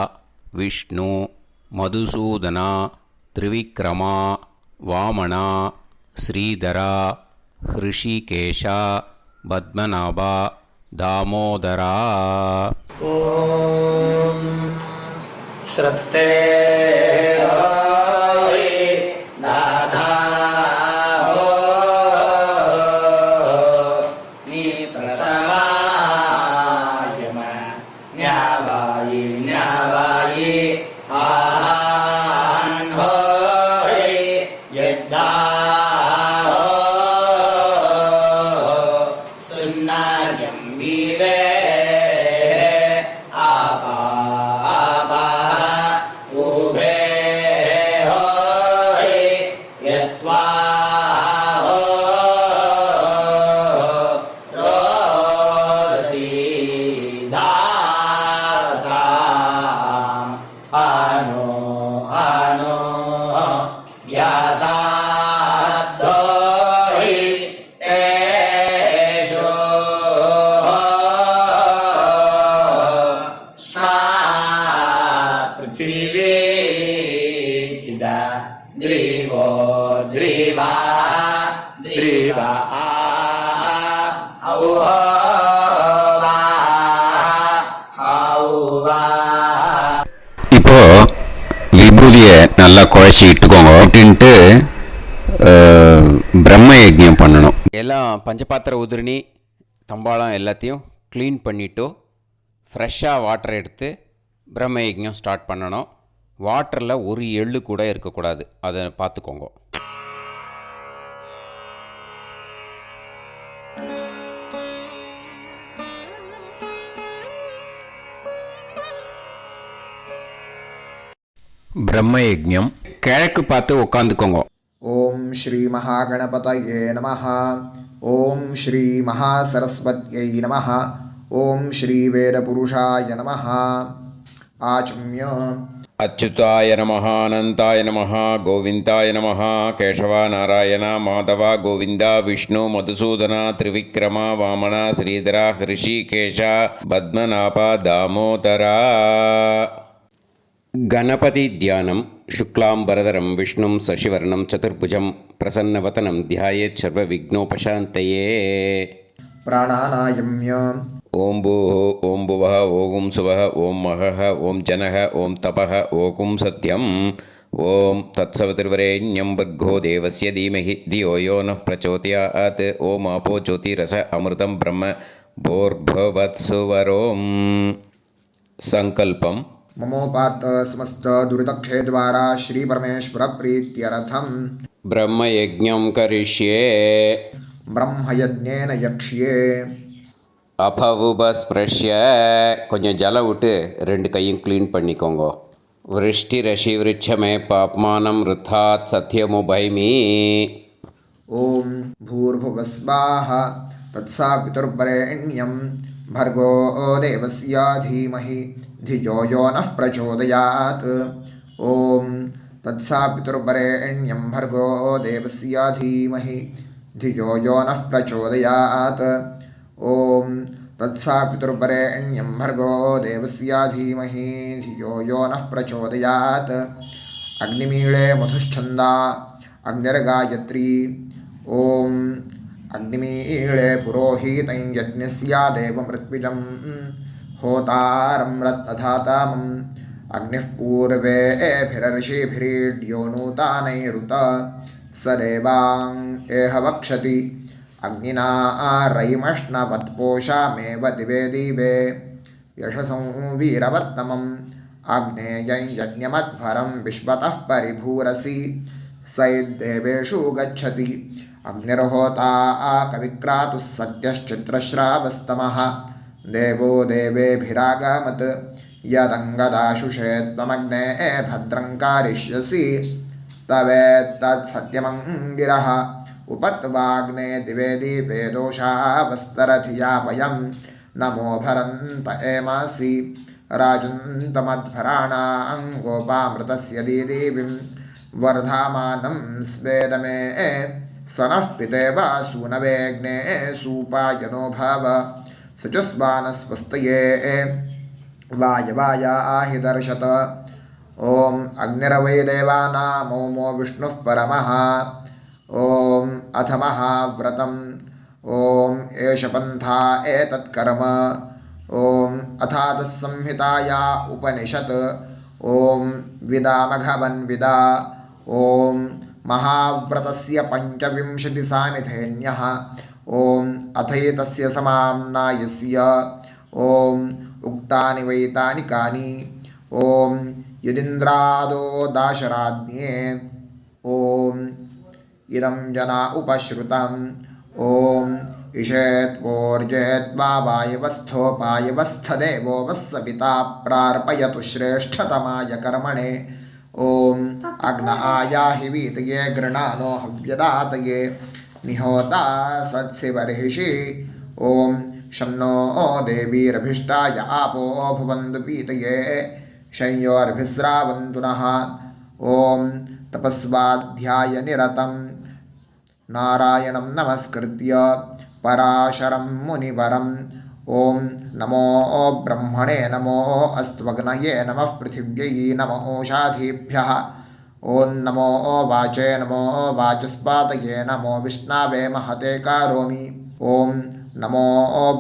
விஷ்ணு, மதுசூதனா, திரிவிக்ரமா, வாமனா, ஸ்ரீதரா, ஹிருஷிகேஷா, பத்மநாபா, தாமோதரா. ஓம் ஸ்ரத்தே இப்போ விபூதியை நல்லா குழச்சி இட்டுக்கோங்க. அப்படின்ட்டு பிரம்ம யஜ்ஞம் பண்ணணும். எல்லாம் பஞ்சபாத்திர உதிரணி தம்பாளம் எல்லாத்தையும் க்ளீன் பண்ணிவிட்டு ஃப்ரெஷ்ஷாக வாட்டர் எடுத்து பிரம்ம யஜ்ஞம் ஸ்டார்ட் பண்ணணும். வாட்டரில் ஒரு எள்ளு கூட இருக்கக்கூடாது, அதை பார்த்துக்கோங்க. பிரம்ம யஜ்ஞம் கிழக்கு பார்த்து உட்காந்துக்கோங்க. ஓம் ஸ்ரீ மகாகணபதயே நமஹ. ஓம் ஸ்ரீ மகாசரஸ்வத்யை நமஹ. ஓம் ஸ்ரீ வேதபுருஷாய நமஹ. ஆச்சம்ய அச்சுதாய நமஹ, அனந்தாய நமஹ, கோவிந்தாய நமஹ, கேசவா, நாராயணா, மாதவா, கோவிந்தா, விஷ்ணு, மதுசூதனா, திரிவிக்ரமா, வாமனா, ஸ்ரீதரா, ஹிருஷிகேஷா, பத்மநாபா, தாமோதரா. கணபதி தியானம். சுக்லாம்பரதரம் விஷ்ணும் சசிவர்ணம் சதுர்புஜம் பிரசன்னவதனம் தியாயேத் சர்வ விக்னோபசாந்தயே. பிராணாநாயம்ய ஓம் பூः ஓம் புவः ஓகும் சுவः ஓம் மகः ஓம் ஜனः ஓம் தபः ஓகும் சத்யம். ஓம் தத்சவிதுர்வரேண்யம் भर्गो देवस्य धीमहि धियो यो नः प्रचोदयात्. ஓம் ஆபோ ஜோதிரஸ அமிர்தம் பிரம்ம भूर्भुवत्सुवरोम्. சங்கல்பம். மமோபாத்த சமஸ்த துரிதக்ஷேத்வாரா ஸ்ரீ பரமேஸ்வர பிரீத்யர்த்தம் பிரம்மயஜ்ஞம் கரிஷ்யே. பிரம்மயஜ்ஞேன யக்ஷ்யே. அபவுபஸ்பிரஷ்ய. கொஞ்சம் ஜலம் விட்டு 2 கையும் க்ளீன் பண்ணிக்கோங்க. விருஷ்டி ரஷி விருட்சமே பாப்மானம் ருத்தாத் சத்யமுபைமி. ஓம் பூர்புவஸ்வாஹ தத்சாவிதுர்வரேண்யம் भर्गो देवस्य धीमहि धियो यो नः प्रचोदयात्. ॐ तत्सवितुर्वरेण्यं भर्गो देवस्य धीमहि धियो यो नः प्रचोदयात्. ॐ तत्सवितुर्वरेण्यं भर्गो देवस्य धीमहि धियो यो नः प्रचोदयात्. अग्निमीळे मधुश्छन्दा अग्निर्गायत्री. ॐ अग्निमीळे पुरोहितं यज्ञस्य देवमृत्विजं होतारं रत्नधातामम् अग्निः पूर्वेभिरर्षिभिरीड्यो नूतानैरुत स देवां एह वक्षति अग्निना रयिमश्नवत्पोषामेव दिवे दिवे यशसं वीरवत्तमम् आग्नेयं यज्ञमध्वरं विश्वतः परिभूरसि सैद्देवेषु गच्छति अग्निर्होता कविक्रातुः सद्यश्चित्रश्रावस्तमः देवो देवेभिरागमत् यदङ्गदाशुषे त्वमग्ने भद्रं कारयिष्यसि तवेत्तत्सत्यमङ्गिरः उपत्वाग्ने दिवे दीपे दोषावस्तरथिया वयं नमो भरन्त एमासि राजन्तमध्वराणां गोपामृतस्य दीदेवीं वर्धामानं स्वेदमे स नः पितेव सूनवेग्ने सूपायनो भव सचस्वानस्वस्तये वायवायाहि दर्शत ॐ अग्निरवै देवानामोमो विष्णुः परमः ॐ अथ महाव्रतम् ॐ एष पन्था एतत्कर्म ॐ अथातस्संहिताया उपनिषत् ॐ विदामघवन्विदा ॐ महाव्रतस्य पञ्चविंशतिसामिथेन्यः ॐ अथैतस्य समाम्नायस्य ॐ उक्तानि वैतानि कानि ॐ यदिन्द्रादो दाशराज्ञे ॐ इदं जना उपश्रुतम् ॐ इषेत्वोर्जेत्वा वायवस्थोपायवस्थदेवो वस्सविता प्रार्पयतु श्रेष्ठतमाय कर्मणे ॐ अग्न आयाहि वीतये गृणानो हव्यदातये निहोता सत्सिवर्हिषि ॐ शन्नो देवीरभिष्टाय आपो भुवन्तु पीतये शंयोर्भिस्रावन्तु नः ॐ तपस्वाध्यायनिरतं नारायणं नमस्कृत्य पराशरं मुनिवरं ॐ नमो ब्रह्मणे नमो अस्त्वग्नये नमः पृथिव्यै नमो ओषाधीभ्यः ॐ नमो वाचे नमो वाचस्पातये नमो विष्णवे महते करोमि ॐ नमो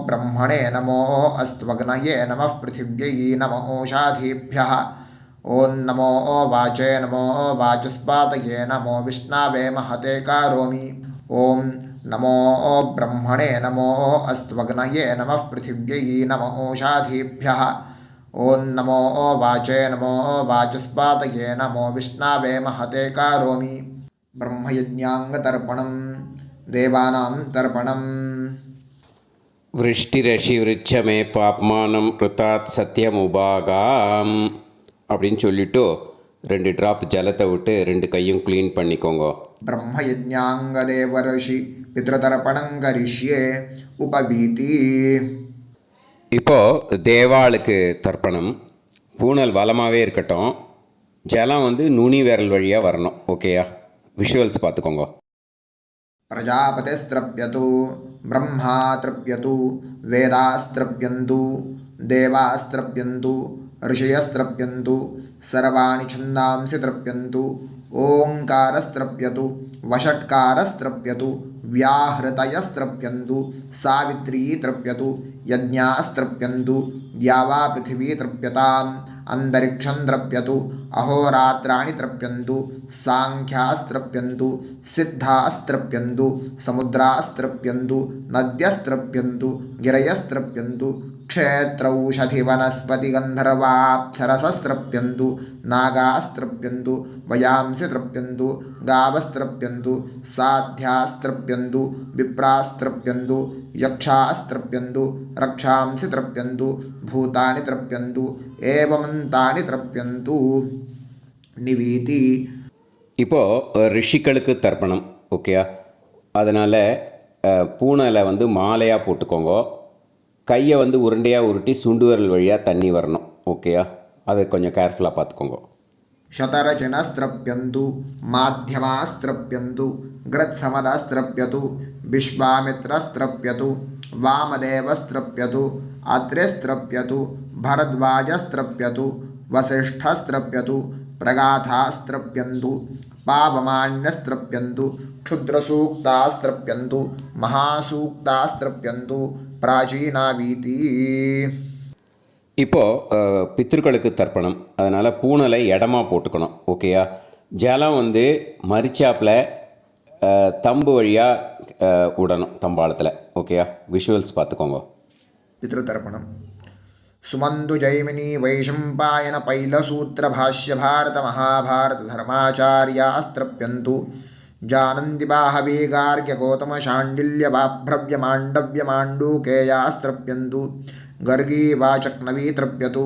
ब्रह्मणे नमो अस्त्वग्नये नमः पृथिव्यै नमो ओषाधीभ्यः ॐ नमो वाचे नमो वाचस्पातये नमो विष्णवे महते करोमि ॐ नमो ब्रह्मणे नमो अस्त्वग्नये नमः पृथिव्यै नमो ओषाधीभ्यः ॐ नमो वाचे नमो वाचस्पातये नमो विष्णवे महते करोमि ब्रह्मयज्ञाङ्गतर्पणं देवानां तर्पणम् விருஷ்டிரஷிவிருச்சமே பாப்மானம் ருத்தாத் சத்தியமுபாகாம் அப்படின்னு சொல்லிவிட்டு 2 ட்ராப் ஜலத்தை விட்டு 2 கையும் க்ளீன் பண்ணிக்கோங்க. ब्रह्मयज्ञाङ्गदेवर्षि पितृतर्पणं करिष्ये उपवीति. இப்போது தேவாளுக்கு தர்ப்பணம். பூனல் வளமாகவே இருக்கட்டும். ஜலம் வந்து நுனி விரல் வழியாக வரணும். ஓகேயா? விஷுவல்ஸ் பார்த்துக்கோங்க. प्रजापतिस्त्रप्यतु ब्रह्मा तृप्यतु वेदास्त्रप्यन्तु देवास्त्रप्यन्तु ऋषयस्त्रप्यन्तु सर्वाणि छन्दांसि तृप्यन्तु ओङ्कारस्त्रप्यतु वषट्कारस्त्रप्यतु व्याहृतयस्त्रप्यन्तु सावित्री तृप्यतु यज्ञास्त्रप्यन्तु द्यावा पृथिवी तृप्यताम् अंतरिक्षं तृप्यतु अहोरात्राणि तृप्यन्तु सांख्यास्त्रप्यन्तु सिद्धास्त्रप्यन्तु समुद्रास्त्रप्यन्तु नद्यस्त्रप्यन्तु गिरयस्त्रप्यन्तु क्षेत्रौषधिवनस्पतिगन्धर्वाप्सरसस्त्रप्यन्तु नागास्त्रप्यन्तु वयांसि तृप्यन्तु गावस्त्रप्यन्तु साध्यास्त्रप्यन्तु विप्रास्त्रप्यन्तु यक्षास्त्रप्यन्तु रक्षांसि तृप्यन्तु भूतानि तृप्यन्तु एवमन्तानि तृप्यन्तु निवीति. இப்போது ரிஷிகளுக்கு தர்ப்பணம். ஓகேயா? அதனால் பூனலை வந்து மாலையாக போட்டுக்கோங்க. கையை வந்து உருண்டையாக உருட்டி சுண்டு விரல் வழியாக தண்ணி வரணும். ஓகேயா? அதை கொஞ்சம் கேர்ஃபுல்லாக பார்த்துக்கோங்க. शतरजनस्त्रप्यन्तु माध्यमास्त्रप्यन्तु ग्रत्समदस्त्रप्यतु विश्वामित्रस्त्रप्यतु वामदेवस्त्रप्यतु अत्रिस्त्रप्यतु भरद्वाजस्त्रप्यतु वसिष्ठस्त्रप्यतु प्रगाथास्त्रप्यन्तु पावमान्यस्त्रप्यन्तु क्षुद्रसूक्तास्त्रप्यन्तु महासूक्तास्त्रप्यन्तु प्राचीनावीति. இப்போது பித்ருக்களுக்கு தர்ப்பணம். அதனால் பூனலை இடமா போட்டுக்கணும். ஓகேயா? ஜலம் வந்து மரிச்சாப்பில் தம்பு வழியாக விடணும் தம்பாளத்தில். ஓகேயா? விஷுவல்ஸ் பார்த்துக்கோங்க. पितृतर्पणं सुमन्तु जैमिनी वैशम्पायन पैलसूत्रभाष्य भारत महाभारत धर्माचार्यास्त्रप्यन्तु जानन्ति बाहवी गार्ग्य गौतम शाण्डिल्य बाभ्रव्य माण्डव्य माण्डूकेयास्त्रप्यन्तु गर्गी वाचक्नवी तृप्यतु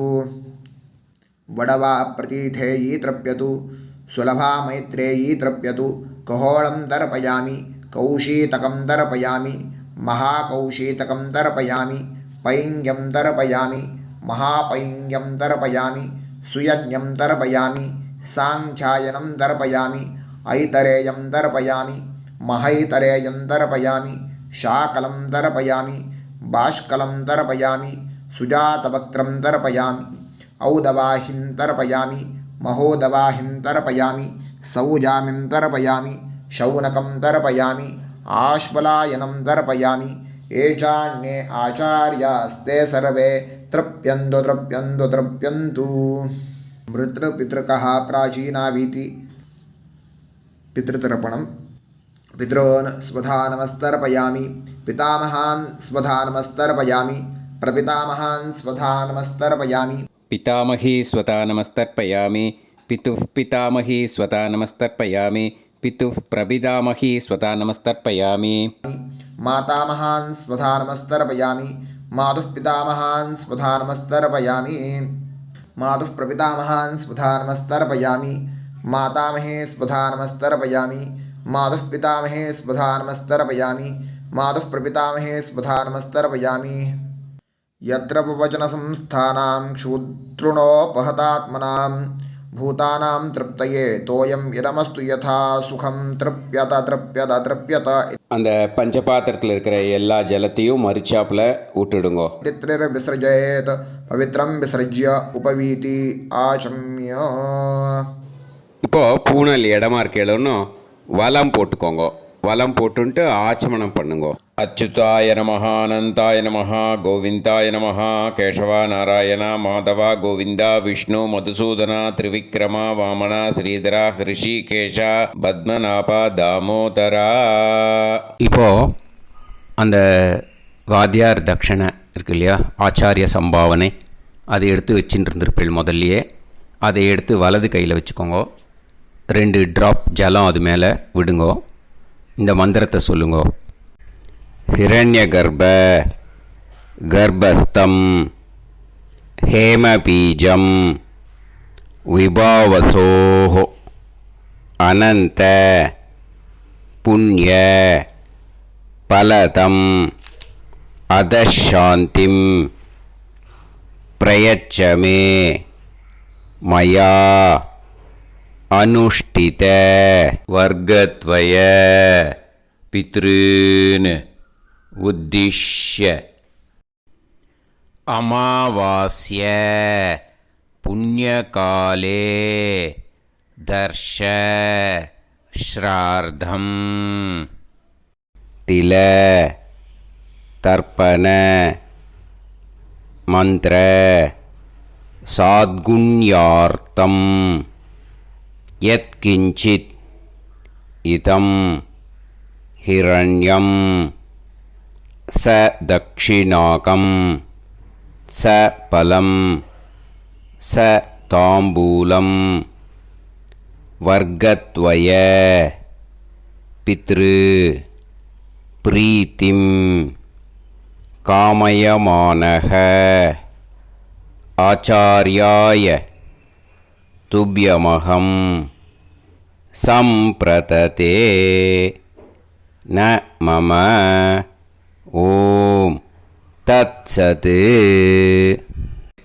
वडवा प्रतीथेयी तृप्यतु सुलभा मैत्रेयी तृप्यतु कहोळं तर्पयामि कौशीतकं तर्पयामि महाकौशीतकं तर्पयामि पैङ्ग्यं तर्पयामि महापैङ्ग्यं तर्पयामि सुयज्ञं तर्पयामि साङ्ख्यायनं तर्पयामि ऐतरेयं तर्पयामि महैतरेयं तर्पयामि शाकलं तर्पयामि बाष्कलं तर्पयामि सुजातवक्त्रं तर्पयामि औदवाहिं तर्पयामि महोदवाहिं तर्पयामि सौजामिं तर्पयामि शौनकं तर्पयामि आश्वलायनं तर्पयामि ये चान्ये आचार्यास्ते सर्वे तृप्यन्तु तृप्यन्तु तृप्यन्तु मृतृपितृकः प्राचीनावीति पितृतर्पणं पितॄन् स्वधा नमस्तर्पयामि पितामहान् स्वधा नमस्तर्पयामि प्रपितामहान् स्वधा नमस्तर्पयामि पितामही स्वता नमस्तर्पयामि पितुः पितामही स्वता नमस्तर्पयामि पितुः प्रपितामही स्वता नमस्तर्पयामि मातामहान् स्वधा नमस्तर्पयामि मातुः पितामहान् स्वधा नमस्तर्पयामि मातुः प्रपितामहान् स्वधा नमस्तर्पयामि मातामहे स्वधा नमस्तर्पयामि मातुः पितामहे स्वधा नमस्तर्पयामि मातुः प्रपितामहे स्वधा नमस्तर्पयामि यत्र वचनसंस्थानां क्षूद्रुणोपहतात्मनां भूतानां तृप्तये तोयम् इदमस्तु यथा सुखं तृप्यत तृप्यत तृप्यत அந்த பஞ்சபாத்திரத்தில் இருக்கிற எல்லா ஜலத்தையும் மறுச்சாப்பில் விட்டுடுங்கோ. पितृर्विसृजेत् पवित्रं विसृज्य उपवीति आचम्य இப்போது பூனல் இடமா இருக்கேன்னு வலம் போட்டுக்கோங்க. வலம் போட்டுன்ட்டு ஆச்சமனம் பண்ணுங்கோ. அச்சுதாய நமஹ அனந்தாய நமஹ கோவிந்தாய நமஹ கேசவா நாராயணா மாதவா கோவிந்தா விஷ்ணு மதுசூதனா திரிவிக்ரமா வாமனா ஸ்ரீதரா ஹிருஷிகேஷா பத்மநாபா தாமோதரா. இப்போது அந்த வாத்தியார் தட்சணை இருக்கு இல்லையா, ஆச்சாரிய சம்பாவனை, அதை எடுத்து வச்சுட்டு இருந்திருப்பேள் முதல்லையே. அதை எடுத்து வலது கையில் வச்சுக்கோங்க. 2 ட்ராப் ஜலம் அது மேலே விடுங்கோ. இந்த மந்திரத்தை சொல்லுங்கோ. ஹிரண்யகர்ப கர்ப்பஸ்தம் ஹேமபீஜம் விபாவசோः அனந்த புண்ணிய பலதம் அதசாந்திம் பிரயச்சமே மயா அனுஷ்டித வர்க்கத்வய பித்ருன் உத்திஷ்ய அமாவாஸ்ய புண்ணியகாலே தர்ஷ ஸ்ரார்த்தம் தில தர்ப்பண மந்திர சாத்குண்யார்த்தம் யத்கிஞ்சித் இதம் ஹிரண்யம் ச தக்ஷிணாகம் ச பலம் ச தாம்பூலம் வர்க்கத்வய பித்ரு பிரீத்திம் காமயமானஹ ஆச்சார்யாய துப்யமகம் சம்பிரததே ந மம ஓம் தத்சது.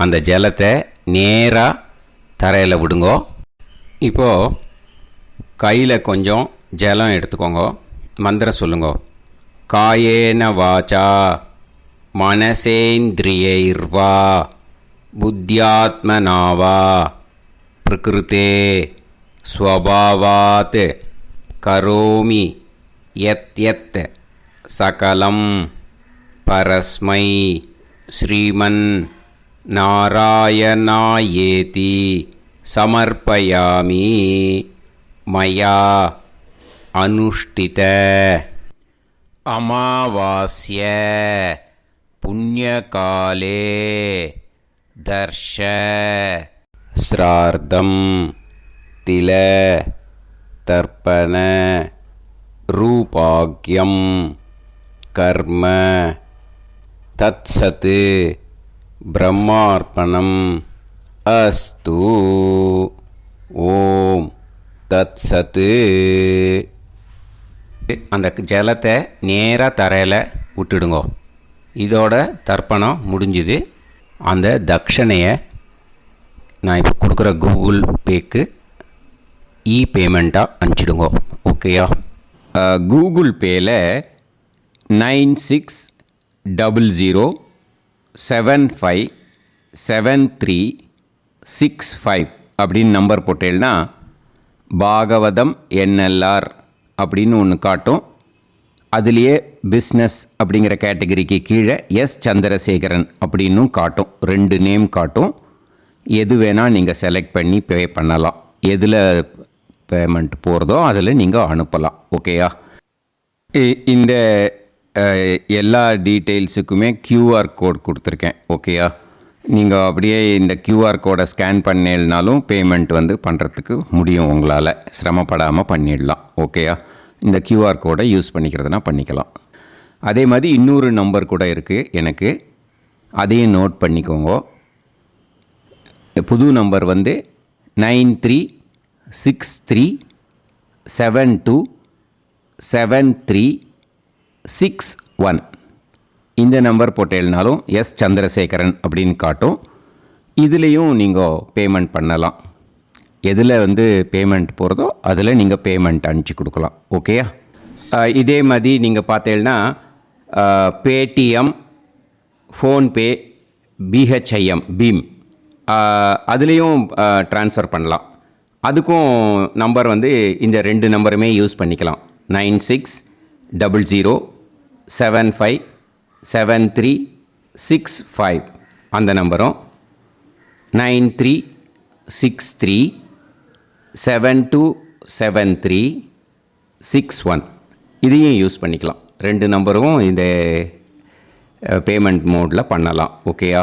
அந்த ஜலத்தை நேராக தரையில் விடுங்கோ. இப்போது கையில் கொஞ்சம் ஜலம் எடுத்துக்கோங்க. மந்திரம் சொல்லுங்கோ. காயேன வாச்சா மனசேந்திரியைர்வா புத்தியாத்மனாவா பிரகிருதே ஸ்வபாவாத் கரோமி யத் யத் சகலம் பரஸ்மை ஸ்ரீமன் நாராயணாயேதி சமர்ப்பயாமி மயா அனுஷ்டித. அமாவாஸ்ய புண்ணியகாலே தர்ஷ ஸ்ரார்த்தம் தில தர்ப்பண ரூபாக்யம் கர்ம தத்சத் பிரம்மார்ப்பணம் அஸ்து. ஓம் தத்சத். அந்த ஜலத்தை நேராக தரையில் விட்டுடுங்கோ. இதோட தர்ப்பணம் முடிஞ்சுது. அந்த தட்சணையை நான் இப்போ கொடுக்குற கூகுள் பேக்கு பேமெண்ட்டாக அனுப்பிச்சிடுங்கோ. ஓகேயா? கூகுள் பேயில் 9600757365 அப்படின்னு நம்பர் போட்டேன்னா பாகவதம் என்எல்ஆர் அப்படின்னு ஒன்று காட்டும். அதுலேயே பிஸ்னஸ் அப்படிங்கிற கேட்டகரிக்கு கீழே எஸ் சந்திரசேகரன் அப்படின்னும் காட்டும். 2 நேம் காட்டும். எது வேணால் நீங்கள் செலக்ட் பண்ணி பே பண்ணலாம். எதில் பேமெண்ட் போகிறதோ அதில் நீங்கள் அனுப்பலாம். ஓகேயா? இந்த எல்லா டீட்டெயில்ஸுக்குமே கியூஆர் கோட் கொடுத்துருக்கேன். ஓகேயா? நீங்கள் அப்படியே இந்த கியூஆர் கோடை ஸ்கேன் பண்ணினாலும் பேமெண்ட் பண்ணுறதுக்கு முடியும். உங்களால் சிரமப்படாமல் பண்ணிடலாம். ஓகேயா? இந்த கியூஆர் கோடை யூஸ் பண்ணிக்கிறதுனா பண்ணிக்கலாம். அதே மாதிரி இன்னொரு நம்பர் கூட இருக்குது எனக்கு. அதையும் நோட் பண்ணிக்கோங்க. புது நம்பர் 9363727361. இந்த நம்பர் போட்டேல்னாலும் எஸ் சந்திரசேகரன் அப்படின்னு காட்டும். இதுலேயும் நீங்கள் பேமெண்ட் பண்ணலாம். எதில் பேமெண்ட் போகிறதோ அதில் நீங்கள் பேமெண்ட் அனுப்பிச்சி கொடுக்கலாம். ஓகேயா? இதே மாதிரி நீங்கள் பார்த்தீங்கன்னா பேடிஎம், ஃபோன்பே, பிஹெச்ஐஎம், பீம் அதுலேயும் ட்ரான்ஸ்ஃபர் பண்ணலாம். அதுக்கும் நம்பர் இந்த 2 நம்பருமே யூஸ் பண்ணிக்கலாம். 9600757365 அந்த நம்பரும் 9363727361 இதையும் யூஸ் பண்ணிக்கலாம். 2 நம்பரும் இந்த பேமெண்ட் மோடில் பண்ணலாம். ஓகேயா?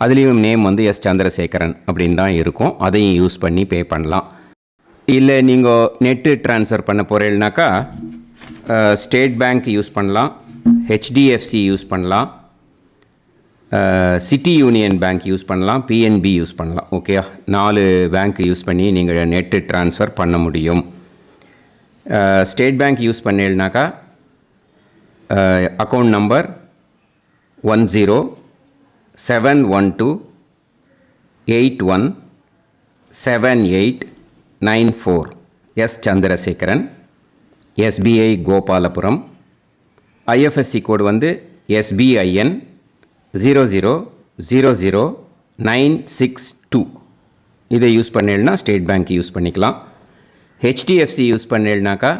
அதுலேயும் நேம் எஸ் சந்திரசேகரன் அப்படின்னு தான் இருக்கும். அதையும் யூஸ் பண்ணி பே பண்ணலாம். இல்லை நீங்கள் நெட்டு ட்ரான்ஸ்ஃபர் பண்ண போகிறீங்கனாக்கா ஸ்டேட் பேங்க் யூஸ் பண்ணலாம், ஹெச்டிஎஃப்சி யூஸ் பண்ணலாம், சிட்டி யூனியன் பேங்க் யூஸ் பண்ணலாம், பிஎன்பி யூஸ் பண்ணலாம். ஓகேயா? 4 பேங்க் யூஸ் பண்ணி நீங்கள் நெட்டு ட்ரான்ஸ்ஃபர் பண்ண முடியும். ஸ்டேட் பேங்க் யூஸ் பண்ணீங்கனாக்கா account number 1071281789 S Chandrasekaran, SBI Gopalapuram. IFSC code SBIN 0000962. இதை யூஸ் பண்ணீங்கன்னா ஸ்டேட் பேங்க் யூஸ் பண்ணிக்கலாம். ஹெச்டிஎஃப்சி யூஸ் பண்ணீங்கனாக்கா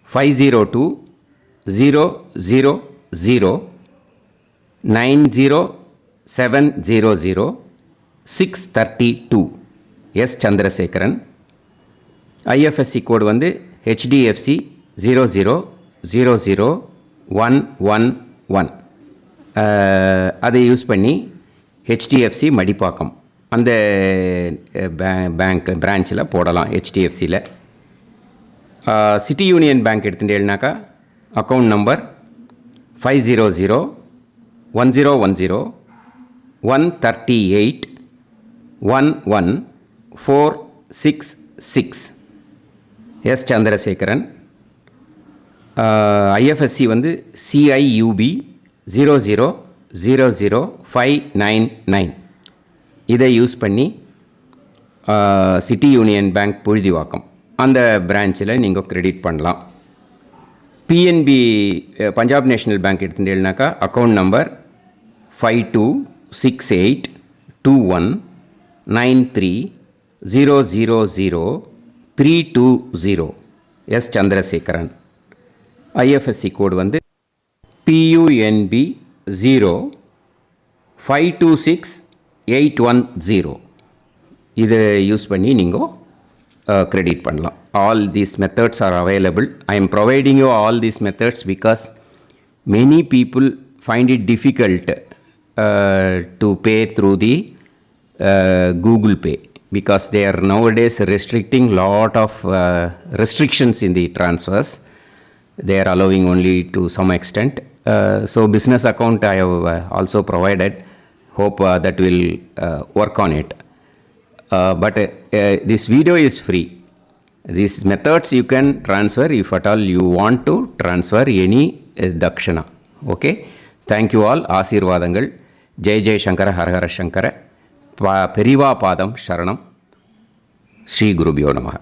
5020090700 S Chandrasekaran. IFSC code HDFC 0000111. அதை யூஸ் பண்ணி ஹெச்டிஎஃப்சி மடிப்பாக்கம் அந்த பேங்க் பிரான்ச்சில் போடலாம். ஹெச்டிஎஃப்சியில் சிட்டி யூனியன் பேங்க் எடுத்துட்டேன்னாக்கா account number 5001010381146 S Chandrasekaran. IFSC CIUB 0000599. இதை யூஸ் பண்ணி சிட்டி யூனியன் பேங்க் புழுதிவாக்கம் அந்த பிரான்ச்சில் நீங்கள் கிரெடிட் பண்ணலாம். பிஎன்பி பஞ்சாப் நேஷ்னல் பேங்க் எடுத்துட்டேன்னாக்கா account number 52682193000320 S Chandrasekaran. IFSC code PUNB 0526810. இதை யூஸ் பண்ணி நீங்கள் கிரெடிட் பண்ணலாம். All these methods are available. I am providing you all these methods because many people find it difficult to pay through the Google Pay, because they are nowadays restricting lot of restrictions in the transfers. They are allowing only to some extent. So business account I have also provided. Hope that will work on it. But this video is free. These methods you can transfer if at all you want to transfer any dakshana. Okay. Thank you all. Aasirvadangal. Jai Jai Shankara Har Har Shankara. Periva Padam Sharanam. Sri Gurubhyo Namaha.